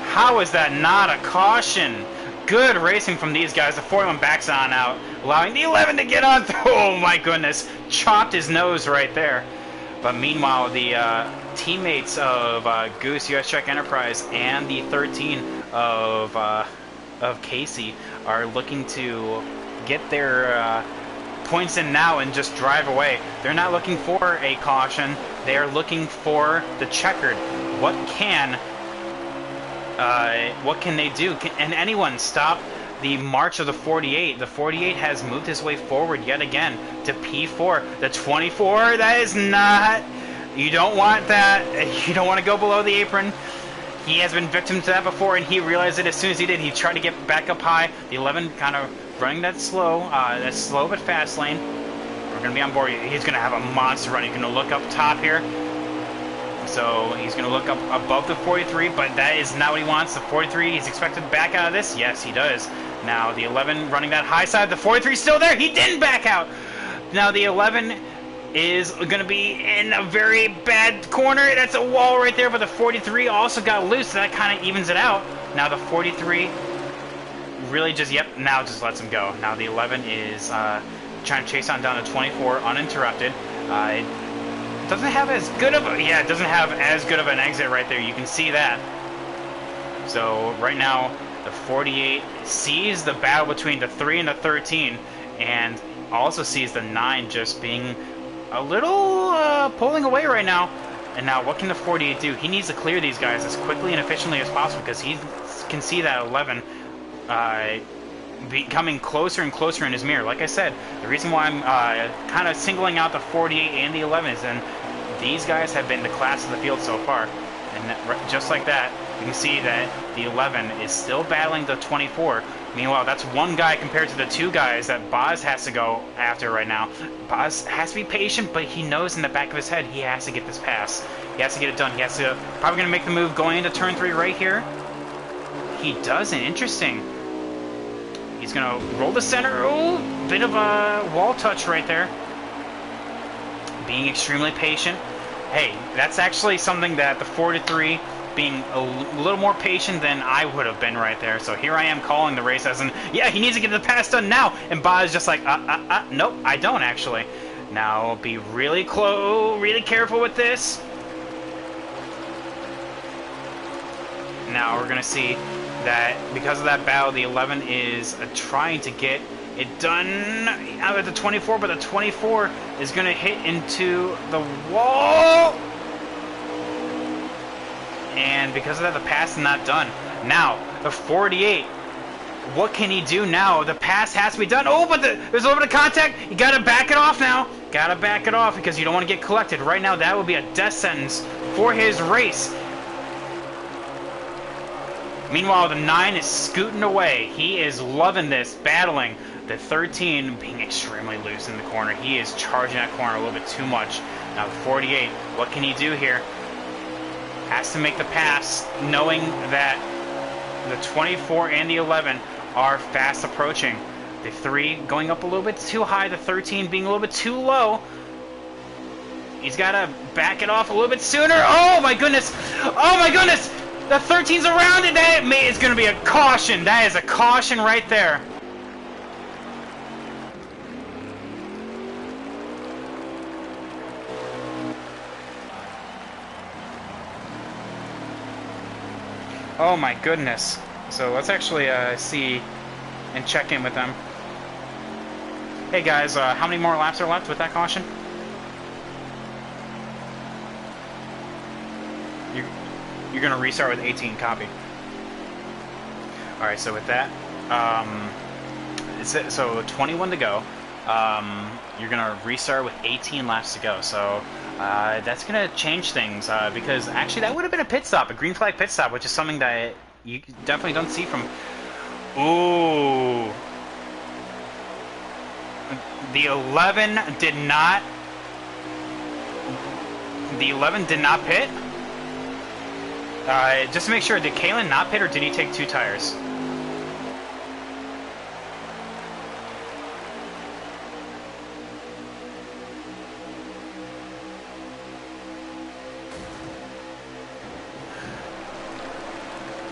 How is that not a caution? Good racing from these guys. The 41 backs on out, allowing the 11 to get on. Oh my goodness. Chopped his nose right there. But meanwhile, the teammates of Goose, US Truck Enterprise, and the 13 of Casey are looking to get their... points in now and just drive away. They're not looking for a caution. They are looking for the checkered. What can they do? Can anyone stop the march of the 48? The 48 has moved his way forward yet again to P4. The 24, that is not... You don't want that. You don't want to go below the apron. He has been victim to that before, and he realized it as soon as he did. He tried to get back up high. The 11 kind of running that slow but fast lane. We're going to be on board. He's going to have a monster run. He's going to look up top here. So he's going to look up above the 43, but that is not what he wants. The 43, he's expected to back out of this. Yes, he does. Now the 11 running that high side. The 43 is still there. He didn't back out. Now the 11 is going to be in a very bad corner. That's a wall right there, but the 43 also got loose, so that kind of evens it out. Now the 43 really just, now just lets him go. Now the 11 is trying to chase on down to 24 uninterrupted. It doesn't have as good of a, it doesn't have as good of an exit right there. You can see that. So right now, the 48 sees the battle between the 3 and the 13, and also sees the 9 just being a little pulling away right now. And now what can the 48 do? He needs to clear these guys as quickly and efficiently as possible, because he can see that 11 becoming closer and closer in his mirror. Like I said, the reason why I'm kind of singling out the 48 and the 11 is then these guys have been the class of the field so far. And that, just like that, you can see that the 11 is still battling the 24. Meanwhile, that's one guy compared to the 2 guys that Boz has to go after right now. Boz has to be patient, but he knows in the back of his head he has to get this pass. He has to get it done. He has to, probably going to make the move going into turn 3 right here. He doesn't. Interesting. He's going to roll the center. Oh, bit of a wall touch right there. Being extremely patient. Hey, that's actually something that the 43 being a little more patient than I would have been right there. So here I am calling the race as in, yeah, he needs to get the pass done now. And Boz is just like, nope, I don't actually. Now be really close, really careful with this. Now we're going to see that because of that battle, the 11 is trying to get it done out of the 24, but the 24 is going to hit into the wall. And because of that, the pass is not done. Now, the 48, what can he do now? The pass has to be done. Oh, but there's a little bit of contact. You got to back it off now. Gotta back it off because you don't want to get collected. Right now, that would be a death sentence for his race. Meanwhile, the 9 is scooting away. He is loving this, battling. The 13 being extremely loose in the corner. He is charging that corner a little bit too much. Now, the 48, what can he do here? Has to make the pass, knowing that the 24 and the 11 are fast approaching. The 3 going up a little bit too high. The 13 being a little bit too low. He's got to back it off a little bit sooner. Oh, my goodness. Oh, my goodness. The 13's around it. That is going to be a caution. That is a caution right there. Oh my goodness. So let's actually see and check in with them. Hey guys, how many more laps are left with that caution? You're gonna restart with 18, copy. Alright, so with that, so 21 to go. You're gonna restart with 18 laps to go, so that's gonna change things, because actually that would have been a pit stop, a green flag pit stop, which is something that you definitely don't see from... Ooh. The 11 did not... The 11 did not pit? Just to make sure, did Kalen not pit or did he take 2 tires?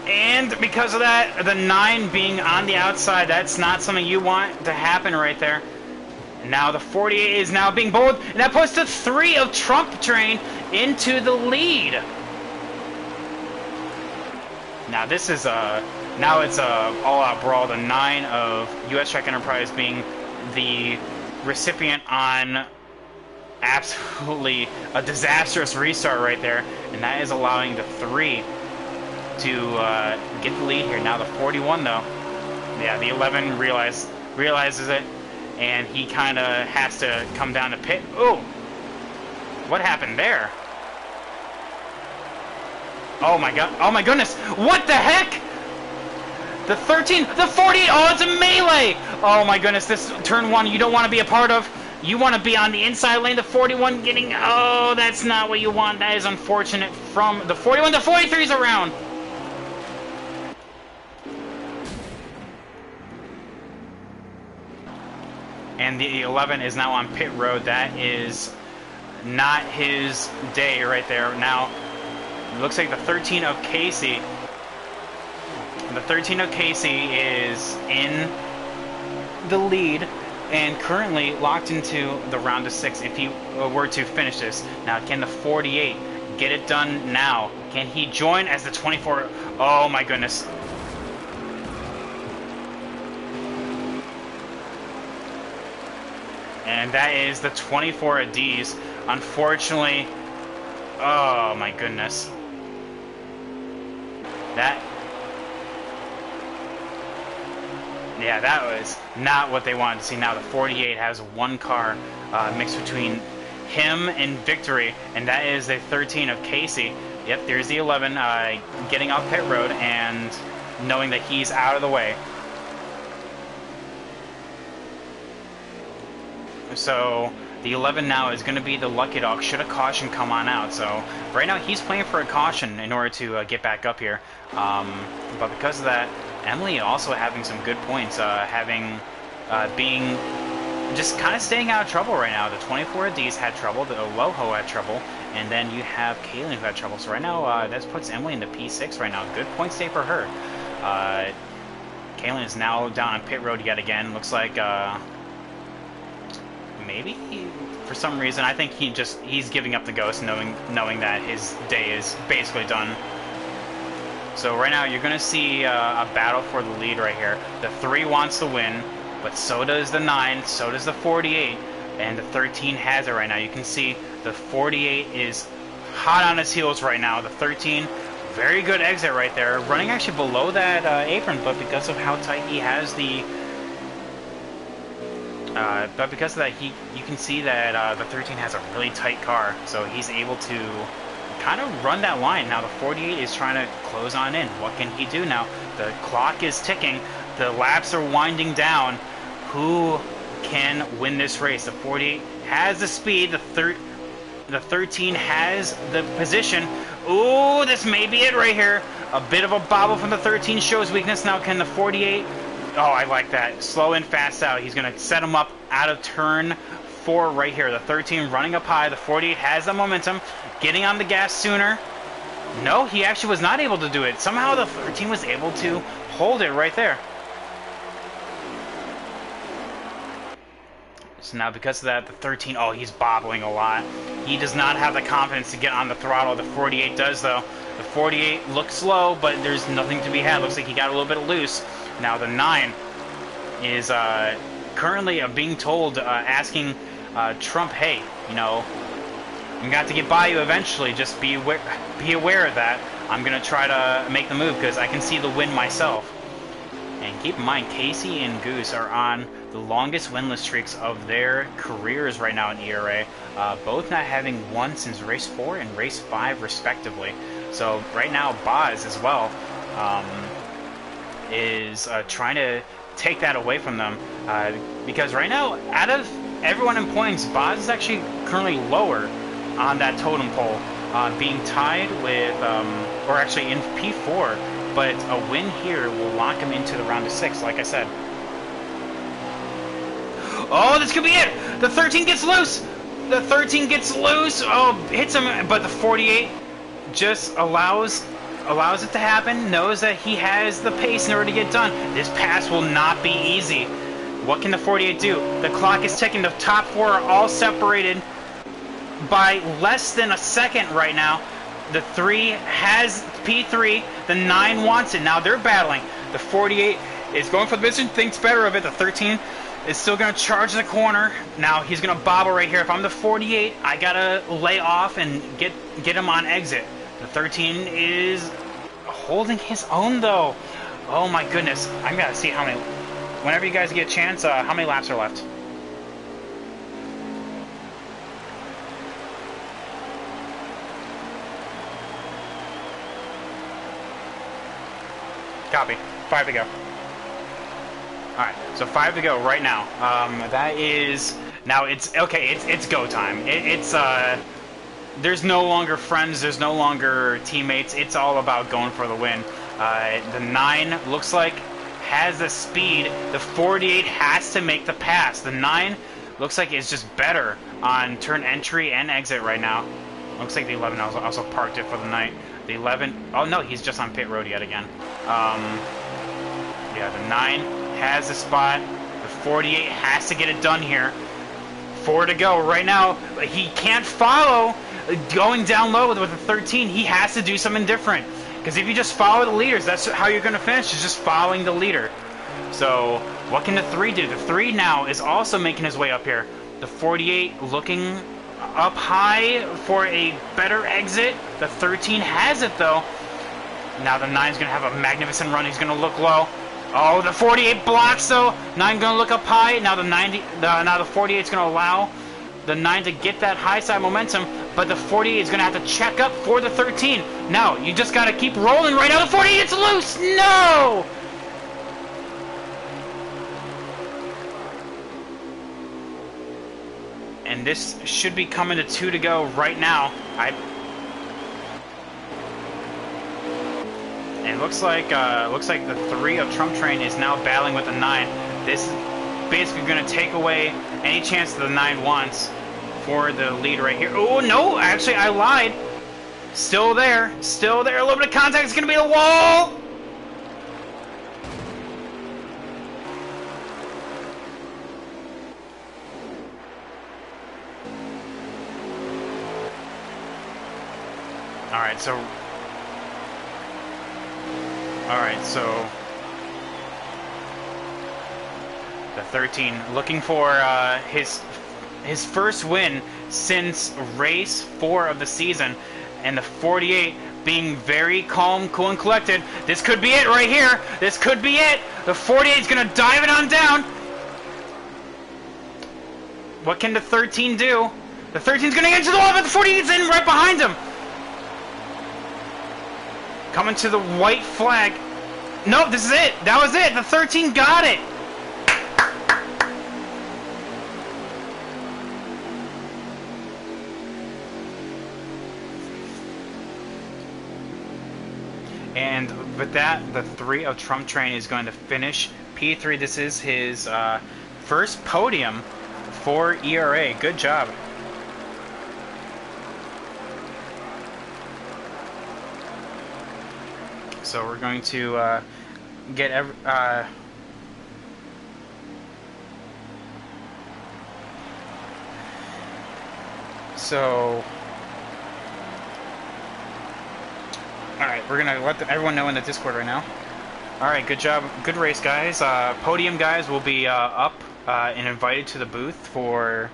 And because of that, the 9 being on the outside, that's not something you want to happen right there. And now the 48 is now being bowled, and that puts the 3 of Trump Train into the lead. Now this is now it's a all-out brawl. The 9 of US Track Enterprise being the recipient on absolutely a disastrous restart right there, and that is allowing the 3 to get the lead here. Now the 41 though, yeah, the 11 realizes it, and he kind of has to come down to pit. Oh, what happened there? Oh my god! Oh my goodness! What the heck? The 13, the 48. Oh, it's a melee! Oh my goodness! This turn 1 you don't want to be a part of. You want to be on the inside lane. The 41 getting. Oh, that's not what you want. That is unfortunate. From the 41, the 43's around. And the 11 is now on pit road. That is not his day right there. Now, it looks like the 13 of Casey. The 13 of Casey is in the lead and currently locked into the round of 6 if he were to finish this. Now, can the 48 get it done now? Can he join as the 24? Oh my goodness. And that is the 24 of D's. Unfortunately, oh my goodness. Yeah, that was not what they wanted to see. Now the 48 has 1 car mixed between him and Victory, and that is the 13 of Casey. Yep, there's the 11 getting off pit road and knowing that he's out of the way. So the 11 now is going to be the lucky dog should a caution come on out. So right now he's playing for a caution in order to get back up here. But because of that, Emily also having some good points, being just kind of staying out of trouble right now. The 24 D's had trouble, the Loho had trouble, and then you have Kaylin who had trouble. So right now that puts Emily into P6 right now. Good point stay for her. Kaylin is now down on pit road yet again. Looks like maybe for some reason I think he's giving up the ghost, knowing that his day is basically done. So right now you're gonna see a battle for the lead right here. The 3 wants to win, but so does the 9, so does the 48, and the 13 has it right now. You can see the 48 is hot on his heels right now. The 13, very good exit right there, running actually below that apron, but because of how tight he has the But because of that, you can see that the 13 has a really tight car, so he's able to kind of run that line. Now the 48 is trying to close on in. What can he do now? The clock is ticking. The laps are winding down. Who can win this race? The 48 has the speed. The 13 has the position. Ooh, this may be it right here. A bit of a bobble from the 13 shows weakness. Now can the 48... Oh, I like that. Slow in, fast out. He's going to set him up out of turn 4 right here. The 13 running up high. The 48 has the momentum. Getting on the gas sooner. No, he actually was not able to do it. Somehow the 13 was able to hold it right there. So now because of that, the 13, oh, he's bobbling a lot. He does not have the confidence to get on the throttle. The 48 does, though. The 48 looks slow, but there's nothing to be had. Looks like he got a little bit loose. Now the 9 is currently being told, asking Trump, hey, you know, I'm going to have to get by you eventually. Just be aware of that. I'm going to try to make the move because I can see the win myself. And keep in mind, Casey and Goose are on the longest winless streaks of their careers right now in ERA, both not having won since race 4 and race 5 respectively. So right now, Boz as well is trying to take that away from them, because right now, out of everyone in points, Boz is actually currently lower on that totem pole, being tied with, or actually in P4, but a win here will lock him into the round of 6, like I said. Oh, this could be it! The 13 gets loose! The 13 gets loose! Oh, hits him, but the 48 just allows it to happen, knows that he has the pace in order to get done. This pass will not be easy. What can the 48 do? The clock is ticking. The top 4 are all separated by less than a second right now. The 3 has P3. The 9 wants it. Now they're battling. The 48 is going for the position, thinks better of it. The 13 is still going to charge the corner. Now he's going to bobble right here. If I'm the 48, I got to lay off and get him on exit. The 13 is holding his own, though. Oh, my goodness. I'm going to see how many... Whenever you guys get a chance, how many laps are left? Copy. 5 to go. Alright, so 5 to go right now. That is... Now, it's... Okay, it's go time. It's there's no longer friends, there's no longer teammates, it's all about going for the win. The 9 looks like has the speed, the 48 has to make the pass. The 9 looks like it's just better on turn entry and exit right now. Looks like the 11 also parked it for the night. The 11, oh no, he's just on pit road yet again. Yeah, the 9 has the spot, the 48 has to get it done here. 4 to go right now. He can't follow going down low with a 13. He has to do something different, because if you just follow the leaders, that's how you're going to finish, is just following the leader. So what can the 3 do? The 3 now is also making his way up here. The 48 looking up high for a better exit. The 13 has it though. Now the 9's going to have a magnificent run. He's going to look low. Oh, the 48 blocks though. 9 going to look up high. Now the 48 is going to allow the 9 to get that high side momentum, but the 48 is going to have to check up for the 13. Now, you just got to keep rolling right now. The 48 is loose. No! And this should be coming to 2 to go right now. And it looks like the 3 of Trump Train is now battling with the 9. This is basically going to take away any chance that the 9 wants for the lead right here. Oh no, actually I lied. Still there, still there. A little bit of contact. It's going to be the wall. All right, so the 13 looking for his first win since race 4 of the season, and the 48 being very calm, cool, and collected. This could be it right here. This could be it. The 48 is going to dive it on down. What can the 13 do? The 13's gonna get into the wall, but the 48's in right behind him. Coming to the white flag. Nope, this is it. That was it. The 13 got it. And with that, the 3 of Trump Train is going to finish P3. This is his first podium for ERA. Good job. So we're going to get so. Alright, we're gonna let everyone know in the Discord right now. Alright, good job. Good race, guys. Podium guys will be up and invited to the booth for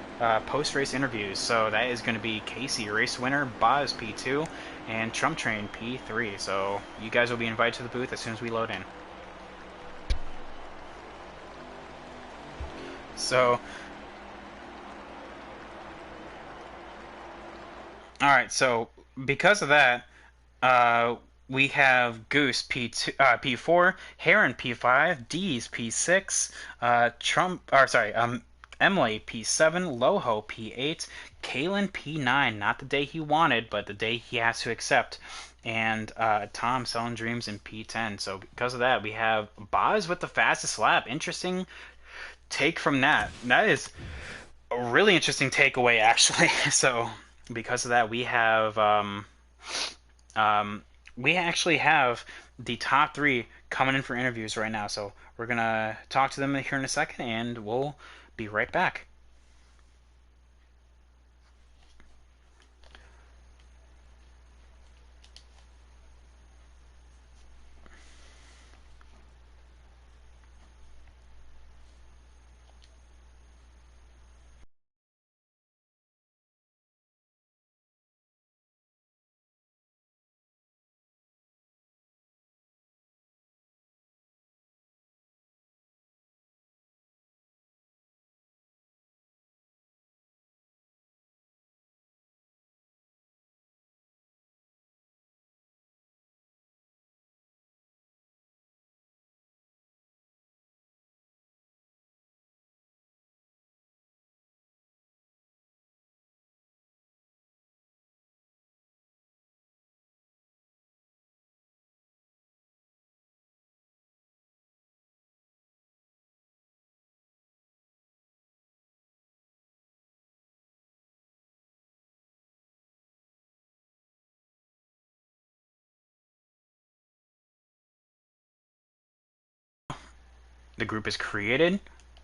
post-race interviews. So that is going to be Casey, race winner, Boz, P2, and Trump Train, P3. So you guys will be invited to the booth as soon as we load in. So... Alright, so because of that... we have Goose P2, P4, Heron P5, Dees P6, Emily P7, Loho P8, Kalen P9, not the day he wanted, but the day he has to accept, and Tom Selling Dreams in P10. So because of that, we have Boz with the fastest lap. Interesting take from that. That is a really interesting takeaway, actually. So because of that, we have... we actually have the top 3 coming in for interviews right now, so we're gonna talk to them here in a second, and we'll be right back. The group is created.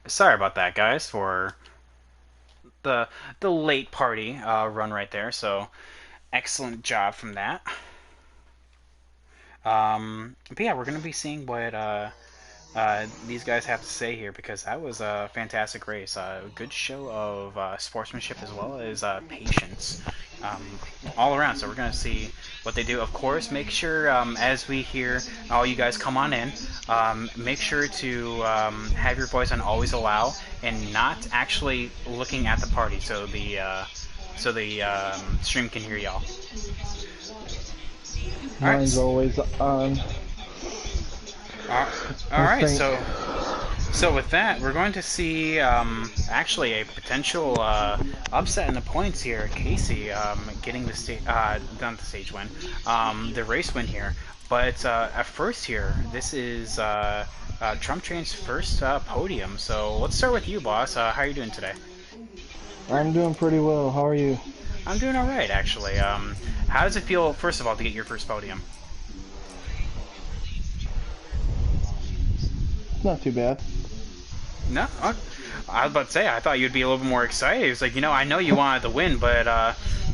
Sorry about that, guys, for the late party run right there. So excellent job from that. But yeah, we're gonna be seeing what these guys have to say here, because that was a fantastic race. A good show of sportsmanship as well as patience all around. So we're going to see what they do. Of course, make sure, as we hear all you guys come on in, make sure to have your voice on always allow and not actually looking at the party, so the stream can hear y'all. Mine's always on. Alright, so with that, we're going to see actually a potential upset in the points here. Casey getting the not the stage win, the race win here. But at first here, this is Trump Train's first podium. So let's start with you, boss. How are you doing today? I'm doing pretty well. How are you? I'm doing alright, actually. How does it feel, first of all, to get your first podium? Not too bad. No? I was about to say, I thought you'd be a little bit more excited. It was like, I know you wanted to win, but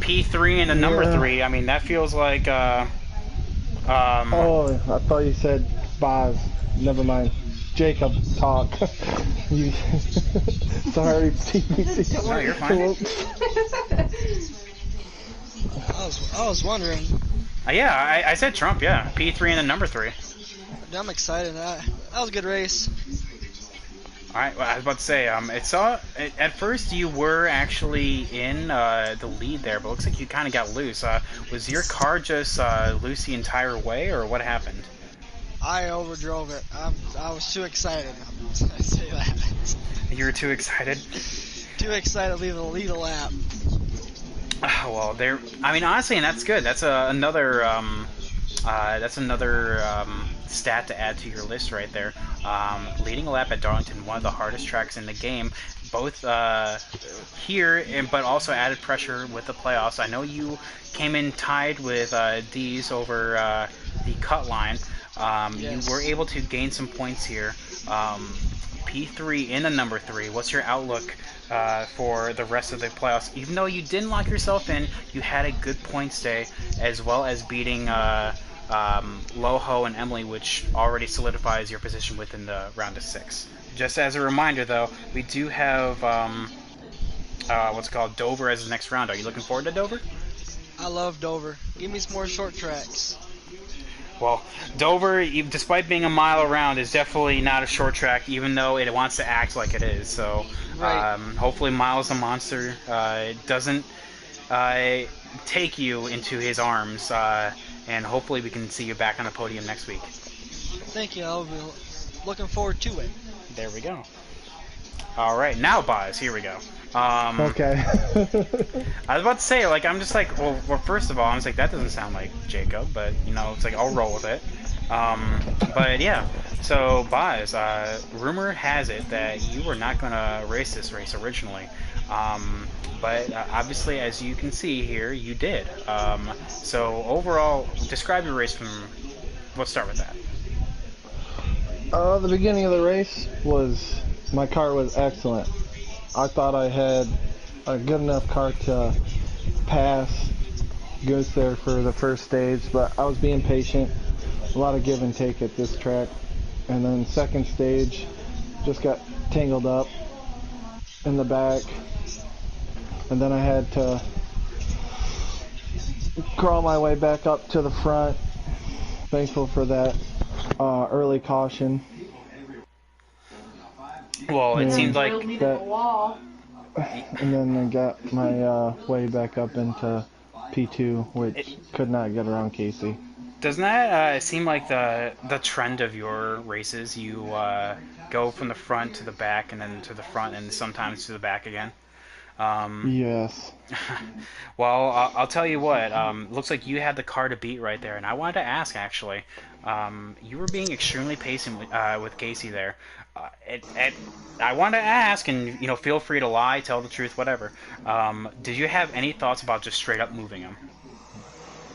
P3 and the number 3, I mean, that feels like... oh, I thought you said Boz. Never mind. Jacob, talk. You... Sorry, TBC. No, you're fine. I was wondering. Yeah, I said Trump, yeah. P3 and the number 3. I'm excited. That was a good race. All right. Well, I was about to say, at first you were actually in the lead there, but looks like you kind of got loose. Was your car just loose the entire way, or what happened? I overdrove it. I was too excited. I say that. You were too excited. Too excited to lead a lap. Well, there. I mean, honestly, and that's good. That's another stat to add to your list right there. Leading a lap at Darlington, one of the hardest tracks in the game, both here but also added pressure with the playoffs. I know you came in tied with D's over the cut line. You were Yes. able to gain some points here. P3 in a number 3. What's your outlook for the rest of the playoffs? Even though you didn't lock yourself in, you had a good points day, as well as beating Loho and Emily, which already solidifies your position within the round of 6. Just as a reminder, though, we do have what's called Dover as the next round. Are you looking forward to Dover? I love Dover. Give me some more short tracks. Well, Dover, despite being a mile around, is definitely not a short track, even though it wants to act like it is. So, Right. hopefully, Miles the Monster doesn't take you into his arms, and hopefully, we can see you back on the podium next week. Thank you. I'll be looking forward to it. There we go. All right, now, Boz, here we go. Okay. I was about to say, like, I'm just like, well, first of all, I was like, that doesn't sound like Jacob, but, you know, it's like, I'll roll with it. But yeah, so, Boz, rumor has it that you were not going to race this race originally. But obviously, as you can see here, you did. So, overall, describe your race from, let's start with that. The beginning of the race was, my car was excellent. I thought I had a good enough car to pass Goose there for the first stage, but I was being patient. A lot of give and take at this track. And then second stage, just got tangled up in the back. And then I had to crawl my way back up to the front. Thankful for that early caution. Well, it Yeah. seemed like That, and then I got my way back up into P2, which could not get around Casey. doesn't that seem like the trend of your races? You go from the front to the back, and then to the front, and sometimes to the back again. Yes. Well, I'll tell you what. Looks like you had the car to beat right there, and I wanted to ask actually. You were being extremely patient with Casey there. I wanted to ask, and you know, feel free to lie, tell the truth, whatever. Did you have any thoughts about just straight up moving him?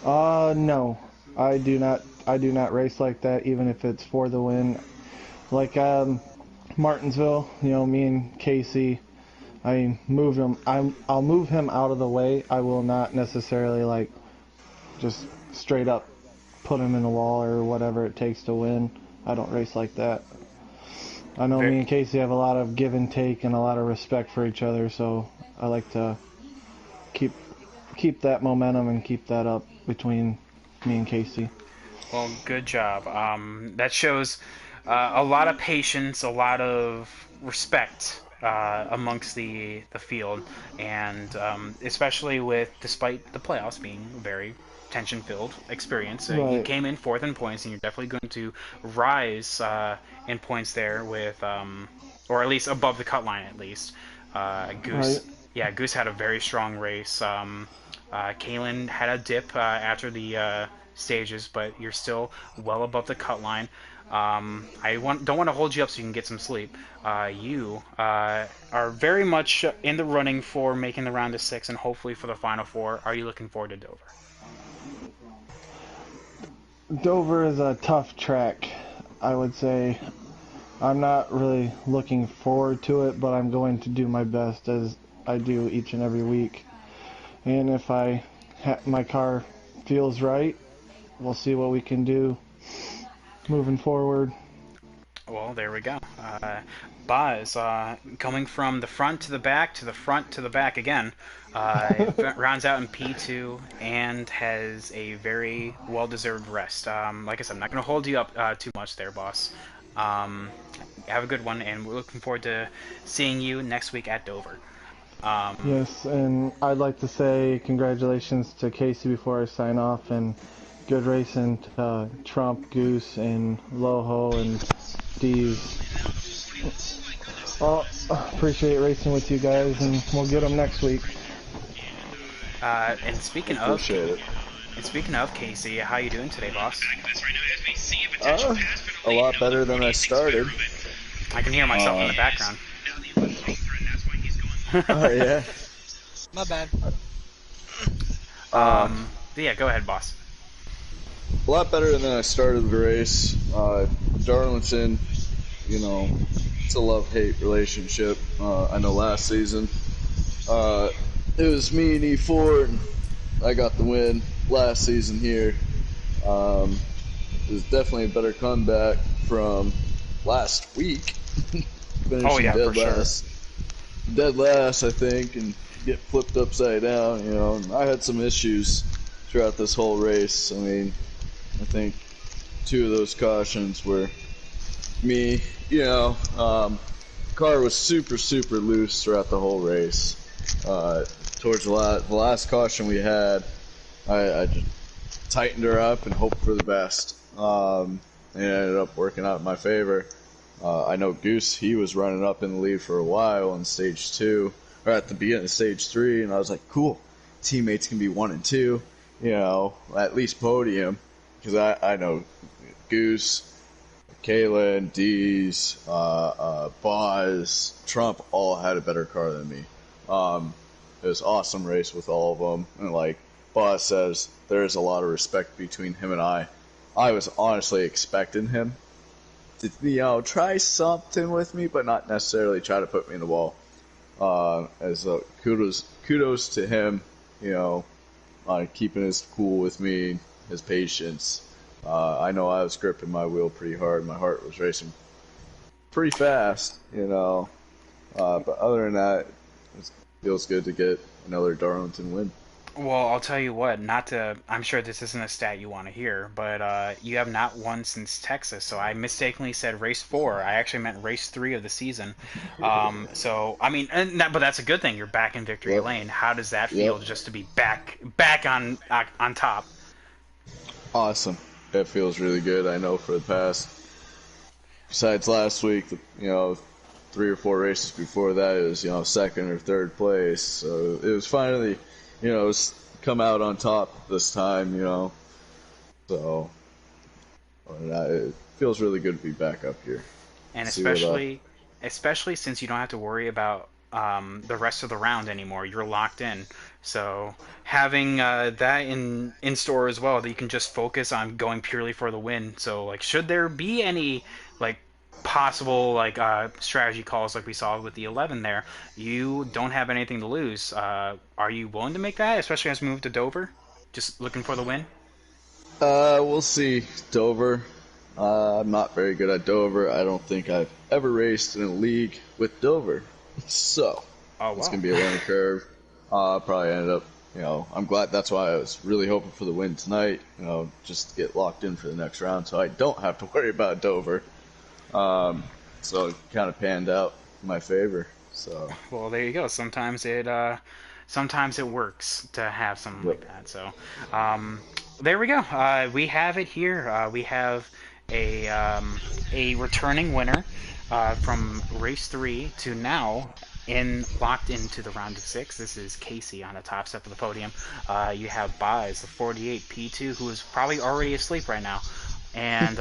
No. I do not. I do not race like that, even if it's for the win. Like Martinsville, you know, me and Casey, I moved him. I'll move him out of the way. I will not necessarily like just straight up put him in the wall or whatever it takes to win. I don't race like that. I know me and Casey have a lot of give and take and a lot of respect for each other, so I like to keep that momentum and keep that up between me and Casey. Well, good job. That shows a lot of patience, a lot of respect amongst the field, and especially with, despite the playoffs being very tension-filled experience, you Right. came in fourth in points, and you're definitely going to rise in points there with, or at least above the cut line at least. Goose, Right. yeah, Goose had a very strong race. Kalen had a dip after the stages, but you're still well above the cut line. Don't want to hold you up so you can get some sleep. You are very much in the running for making the round of 6 and hopefully for the final 4. Are you looking forward to Dover? Dover is a tough track, I would say. I'm not really looking forward to it, but I'm going to do my best as I do each and every week. And if my car feels right, we'll see what we can do moving forward. Well, there we go. Boz, coming from the front to the back to the front to the back again, rounds out in P2 and has a very well-deserved rest. Like I said, I'm not going to hold you up too much there, boss. Um, have a good one, and we're looking forward to seeing you next week at Dover. Um, Yes, and I'd like to say congratulations to Casey before I sign off, and good racing to Trump, Goose, and Loho and Dees. Well, appreciate racing with you guys, and we'll get them next week. and speaking of, Appreciate it. and speaking of Casey, how you doing today, boss? A lot better than I started. I can hear myself in the background. Oh yeah. My bad. But yeah, go ahead, boss. A lot better than I started the race. Darlington, you know, it's a love-hate relationship. I know last season, it was me and E4, and I got the win last season here. It was definitely a better comeback from last week. Oh Finishing yeah, for sure. dead last, I think, and get flipped upside down. You know, and I had some issues throughout this whole race. I mean, I think two of those cautions were me. You know, car was super loose throughout the whole race. Towards the last caution we had, I just tightened her up and hoped for the best. And it ended up working out in my favor. I know Goose, he was running up in the lead for a while in stage 2, or at the beginning of stage 3, and I was like, cool, teammates can be 1 and 2, you know, at least podium, because I know Goose, Kayla, Dees, Boz, Trump all had a better car than me. It was an awesome race with all of them, and like Boz says, there's a lot of respect between him and I. I was honestly expecting him to, you know, try something with me, but not necessarily try to put me in the wall. Kudos to him, you know, keeping his cool with me, his patience. I know I was gripping my wheel pretty hard. My heart was racing pretty fast, you know. But other than that, it feels good to get another Darlington win. Well, I'll tell you what, not to, I'm sure this isn't a stat you want to hear, but you have not won since Texas, so I mistakenly said race 4. I actually meant race 3 of the season. So, I mean, but that's a good thing. You're back in victory Yep. lane. How does that Yep. feel just to be back on top? Awesome. That feels really good. I know for the past, besides last week, you know, 3 or 4 races before that, it was, you know, second or third place. So it was finally, you know, come out on top this time, you know. So it feels really good to be back up here. And See what, especially since you don't have to worry about the rest of the round anymore. You're locked in. So having that in store as well, that you can just focus on going purely for the win. So like, should there be any like possible like strategy calls like we saw with the 11 there, you don't have anything to lose. Are you willing to make that, especially as we move to Dover? Just looking for the win. we'll see. Dover. I'm not very good at Dover. I don't think I've ever raced in a league with Dover. So Oh it's wow. gonna be a learning curve. Probably ended up, you know, I'm glad. That's why I was really hoping for the win tonight. You know, just to get locked in for the next round, so I don't have to worry about Dover. So it kind of panned out in my favor. So Well, there you go. Sometimes it works to have something yep. like that. So, there we go. We have it here. We have a returning winner from race 3 to now locked into the round of 6. This is Casey on the top step of the podium. You have Buys, the 48 P2, who is probably already asleep right now, and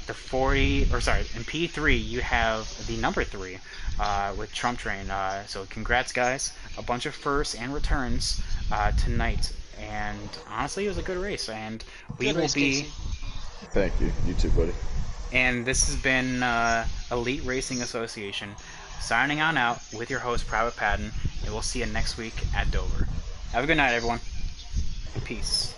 the 40, or sorry, in P3 you have the number 3 with Trump Train. So congrats, guys! A bunch of firsts and returns tonight, and honestly, it was a good race. And we Good will race, be. Casey. Thank you. You too, buddy. And this has been Elite Racing Association signing on out with your host, Private Patton, and we'll see you next week at Dover. Have a good night, everyone. Peace.